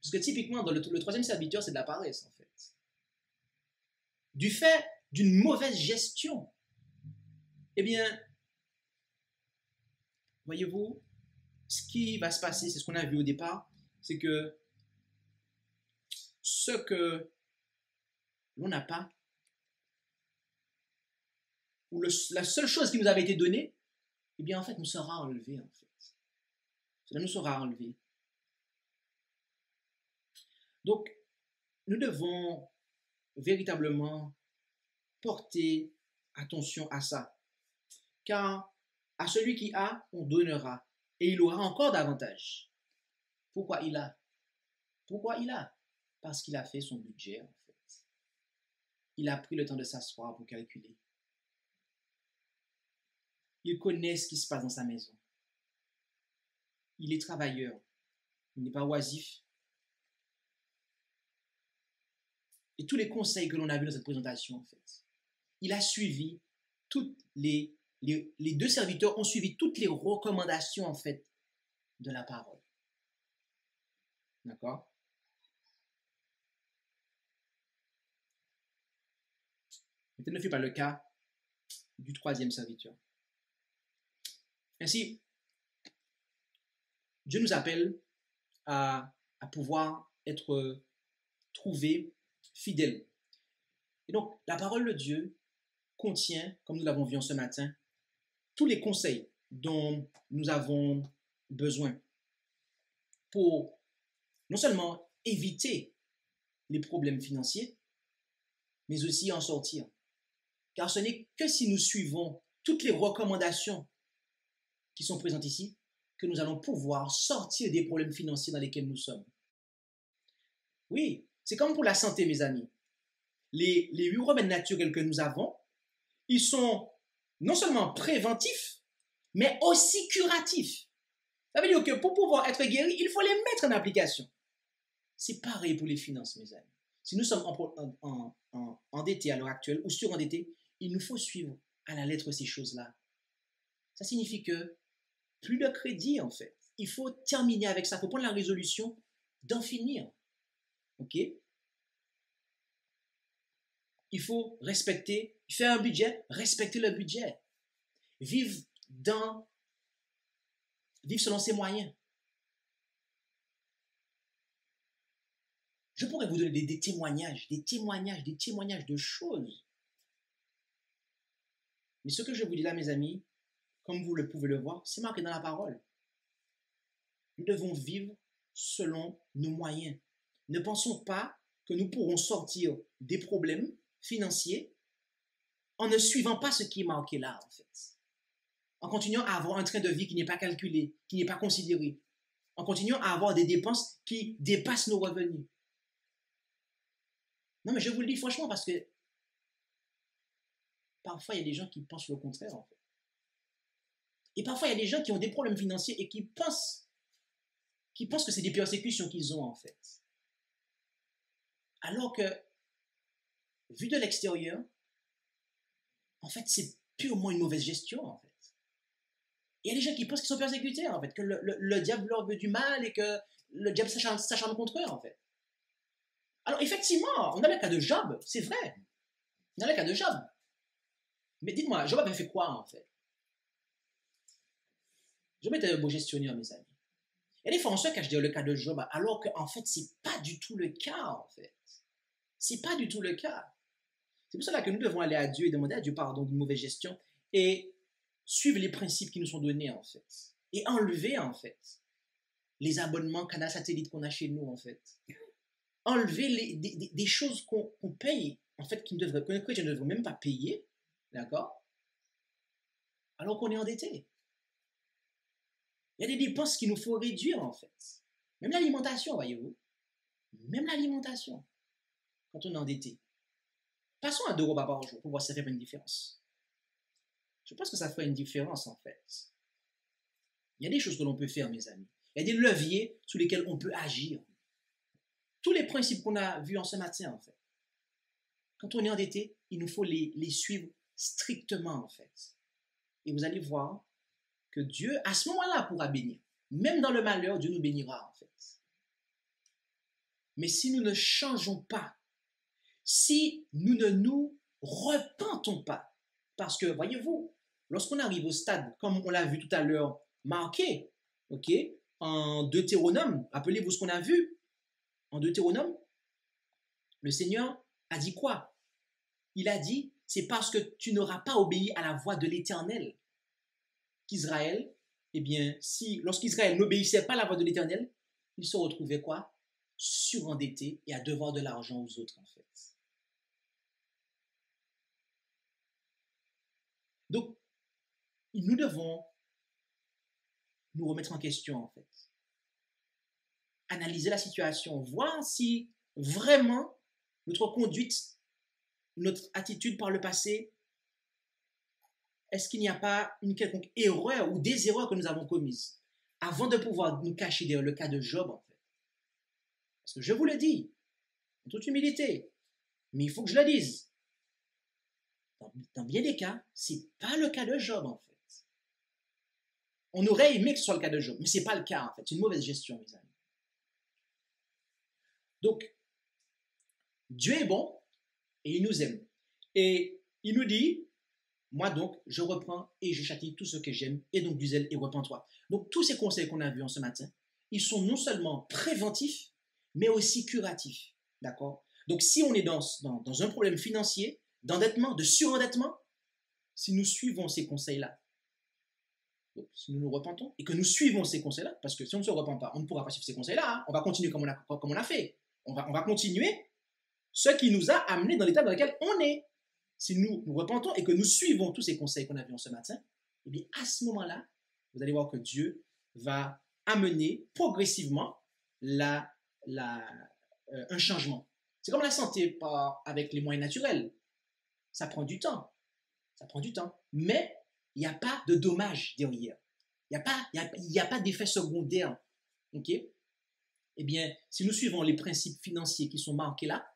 parce que typiquement, dans le 3e serviteur, c'est de la paresse, en fait. Du fait d'une mauvaise gestion, eh bien, voyez-vous, ce qui va se passer, c'est ce qu'on a vu au départ, c'est que ce que l'on n'a pas, ou la seule chose qui nous avait été donnée, eh bien, en fait, nous sera enlevée, en fait. Cela nous sera enlevé. Donc, nous devons véritablement porter attention à ça. Car à celui qui a, on donnera. Et il aura encore davantage. Pourquoi il a? Pourquoi il a? Parce qu'il a fait son budget, en fait. Il a pris le temps de s'asseoir pour calculer. Il connaît ce qui se passe dans sa maison. Il est travailleur. Il n'est pas oisif. Et tous les conseils que l'on a vus dans cette présentation, en fait, il a suivi toutes les 2 serviteurs ont suivi toutes les recommandations, en fait, de la parole. D'accord? Mais tel ne fut pas le cas du 3e serviteur. Ainsi, Dieu nous appelle à pouvoir être trouvés fidèles. Et donc, la parole de Dieu contient, comme nous l'avons vu en ce matin, tous les conseils dont nous avons besoin pour non seulement éviter les problèmes financiers, mais aussi en sortir. Car ce n'est que si nous suivons toutes les recommandations qui sont présentes ici que nous allons pouvoir sortir des problèmes financiers dans lesquels nous sommes. Oui, c'est comme pour la santé, mes amis. Les 8 remèdes naturels que nous avons, ils sont non seulement préventifs, mais aussi curatifs. Ça veut dire que pour pouvoir être guéri, il faut les mettre en application. C'est pareil pour les finances, mes amis. Si nous sommes endettés à l'heure actuelle ou surendettés, il nous faut suivre à la lettre ces choses-là. Ça signifie que plus de crédit, en fait. Il faut terminer avec ça. Il faut prendre la résolution d'en finir. OK? Il faut respecter, faire un budget, respecter le budget. Vivre selon ses moyens. Je pourrais vous donner des témoignages de choses. Mais ce que je vous dis là, mes amis, comme vous le pouvez le voir, c'est marqué dans la parole. Nous devons vivre selon nos moyens. Ne pensons pas que nous pourrons sortir des problèmes financiers en ne suivant pas ce qui est marqué là, en fait. En continuant à avoir un train de vie qui n'est pas calculé, qui n'est pas considéré. En continuant à avoir des dépenses qui dépassent nos revenus. Non, mais je vous le dis franchement parce que parfois, il y a des gens qui pensent le contraire, en fait. Et parfois, il y a des gens qui ont des problèmes financiers et qui pensent que c'est des persécutions qu'ils ont, en fait. Alors que, vu de l'extérieur, en fait, c'est purement une mauvaise gestion, en fait. Il y a des gens qui pensent qu'ils sont persécutés, en fait, que le diable leur veut du mal et que le diable s'acharne contre eux, en fait. Alors, effectivement, on a le cas de Job, c'est vrai. On a le cas de Job. Mais dites-moi, Job avait fait quoi, en fait? Job était un beau gestionnaire, mes amis. Il y a des fois, on se cache derrière le cas de Job, alors qu'en fait, ce n'est pas du tout le cas, en fait. Ce n'est pas du tout le cas. C'est pour cela que nous devons aller à Dieu et demander à Dieu pardon d'une mauvaise gestion et suivre les principes qui nous sont donnés, en fait. Et enlever, en fait, les abonnements canal satellite qu'on a chez nous, en fait. Enlever des choses qu'on paye, en fait, qu'un chrétien ne devrait même pas payer, d'accord? Alors qu'on est endetté. Il y a des dépenses qu'il nous faut réduire, en fait. Même l'alimentation, voyez-vous. Même l'alimentation, quand on est endetté. Passons à 2 repas par jour pour voir si ça fait une différence. Je pense que ça ferait une différence, en fait. Il y a des choses que l'on peut faire, mes amis. Il y a des leviers sur lesquels on peut agir. Tous les principes qu'on a vus en ce matin, en fait. Quand on est endetté, il nous faut les suivre strictement, en fait. Et vous allez voir que Dieu, à ce moment-là, pourra bénir. Même dans le malheur, Dieu nous bénira, en fait. Mais si nous ne changeons pas, si nous ne nous repentons pas, parce que, voyez-vous, lorsqu'on arrive au stade, comme on l'a vu tout à l'heure, marqué, ok, en Deutéronome, rappelez-vous ce qu'on a vu, en Deutéronome, le Seigneur a dit quoi? Il a dit, c'est parce que tu n'auras pas obéi à la voix de l'Éternel qu'Israël, eh bien, lorsqu'Israël n'obéissait pas à la voix de l'Éternel, il se retrouvait quoi? Surendetté et à devoir de l'argent aux autres, en fait. Donc, nous devons nous remettre en question, en fait. Analyser la situation, voir si vraiment notre conduite, notre attitude par le passé, est-ce qu'il n'y a pas une quelconque erreur ou des erreurs que nous avons commises avant de pouvoir nous cacher derrière le cas de Job, en fait. Parce que je vous le dis, en toute humilité, mais il faut que je le dise. Dans bien des cas, ce n'est pas le cas de Job, en fait. On aurait aimé que ce soit le cas de Job, mais ce n'est pas le cas, en fait. C'est une mauvaise gestion, mes amis. Donc, Dieu est bon et il nous aime. Et il nous dit, moi donc, je reprends et je châtie tout ce que j'aime, et donc du zèle et repens-toi. Donc, tous ces conseils qu'on a vus en ce matin, ils sont non seulement préventifs, mais aussi curatifs. D'accord? Donc, si on est dans un problème financier, d'endettement, de surendettement, si nous suivons ces conseils-là, si nous nous repentons et que nous suivons ces conseils-là, parce que si on ne se repent pas, on ne pourra pas suivre ces conseils-là, hein, on va continuer comme on a fait. On va continuer ce qui nous a amenés dans l'état dans lequel on est. Si nous nous repentons et que nous suivons tous ces conseils qu'on a vus ce matin, eh bien, à ce moment-là, vous allez voir que Dieu va amener progressivement un changement. C'est comme la santé avec les moyens naturels. Ça prend du temps. Ça prend du temps. Mais il n'y a pas de dommages derrière. Il n'y a pas d'effet secondaire. OK? Eh bien, si nous suivons les principes financiers qui sont marqués là,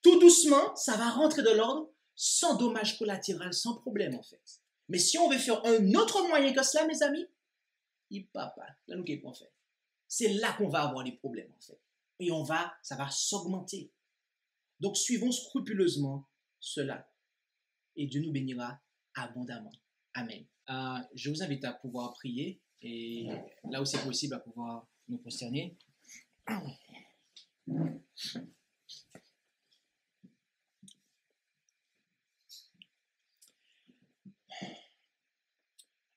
tout doucement, ça va rentrer de l'ordre sans dommage collatéral, sans problème en fait. Mais si on veut faire un autre moyen que cela, mes amis, là nous qu'est-ce qu'on fait? C'est là qu'on va avoir des problèmes en fait. Et ça va s'augmenter. Donc suivons scrupuleusement cela. Et Dieu nous bénira abondamment. Amen. Je vous invite à pouvoir prier et là où c'est possible à pouvoir nous prosterner.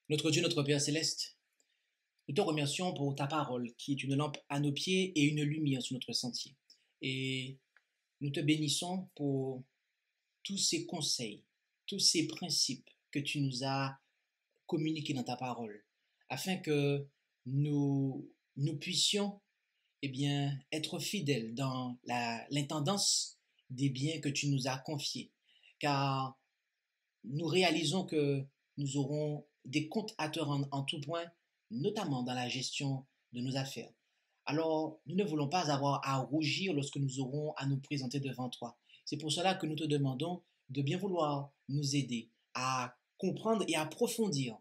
Notre Dieu, notre Père Céleste, nous te remercions pour ta parole qui est une lampe à nos pieds et une lumière sur notre sentier. Et nous te bénissons pour tous ces conseils, tous ces principes que tu nous as communiqués dans ta parole, afin que nous puissions être fidèles dans l'intendance des biens que tu nous as confiés, car nous réalisons que nous aurons des comptes à te rendre en tout point, notamment dans la gestion de nos affaires. Alors, nous ne voulons pas avoir à rougir lorsque nous aurons à nous présenter devant toi. C'est pour cela que nous te demandons de bien vouloir nous aider à comprendre et approfondir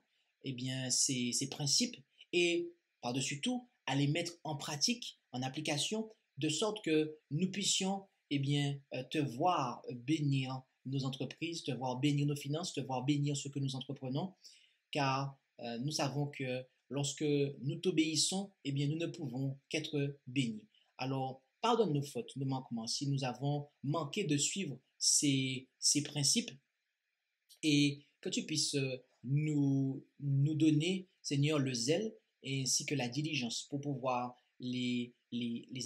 ces principes et, par-dessus tout, à les mettre en pratique, en application, de sorte que nous puissions te voir bénir nos entreprises, te voir bénir nos finances, te voir bénir ce que nous entreprenons, car nous savons que lorsque nous t'obéissons, nous ne pouvons qu'être bénis. Alors, pardonne nos fautes, nos manquements, si nous avons manqué de suivre ces principes, et que tu puisses nous donner, Seigneur, le zèle ainsi que la diligence pour pouvoir les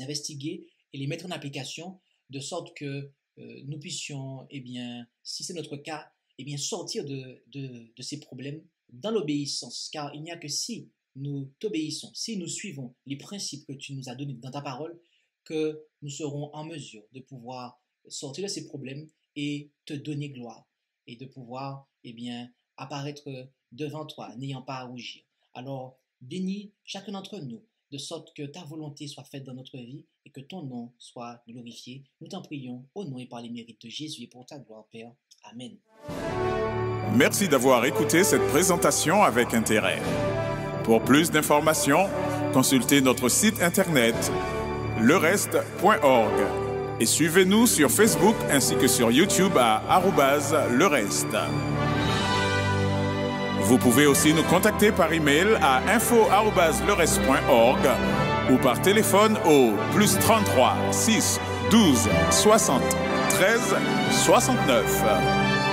investiguer et les mettre en application, de sorte que nous puissions, si c'est notre cas, sortir de ces problèmes dans l'obéissance, car il n'y a que si nous t'obéissons, si nous suivons les principes que tu nous as donnés dans ta parole, que nous serons en mesure de pouvoir sortir de ces problèmes et te donner gloire, et de pouvoir apparaître devant toi, n'ayant pas à rougir. Alors, bénis chacun d'entre nous, de sorte que ta volonté soit faite dans notre vie et que ton nom soit glorifié. Nous t'en prions au nom et par les mérites de Jésus et pour ta gloire, Père. Amen. Merci d'avoir écouté cette présentation avec intérêt. Pour plus d'informations, consultez notre site internet lereste.org et suivez-nous sur Facebook ainsi que sur YouTube à @lereste. Vous pouvez aussi nous contacter par email à info@lereste.org ou par téléphone au +33 6 12 60 13 69.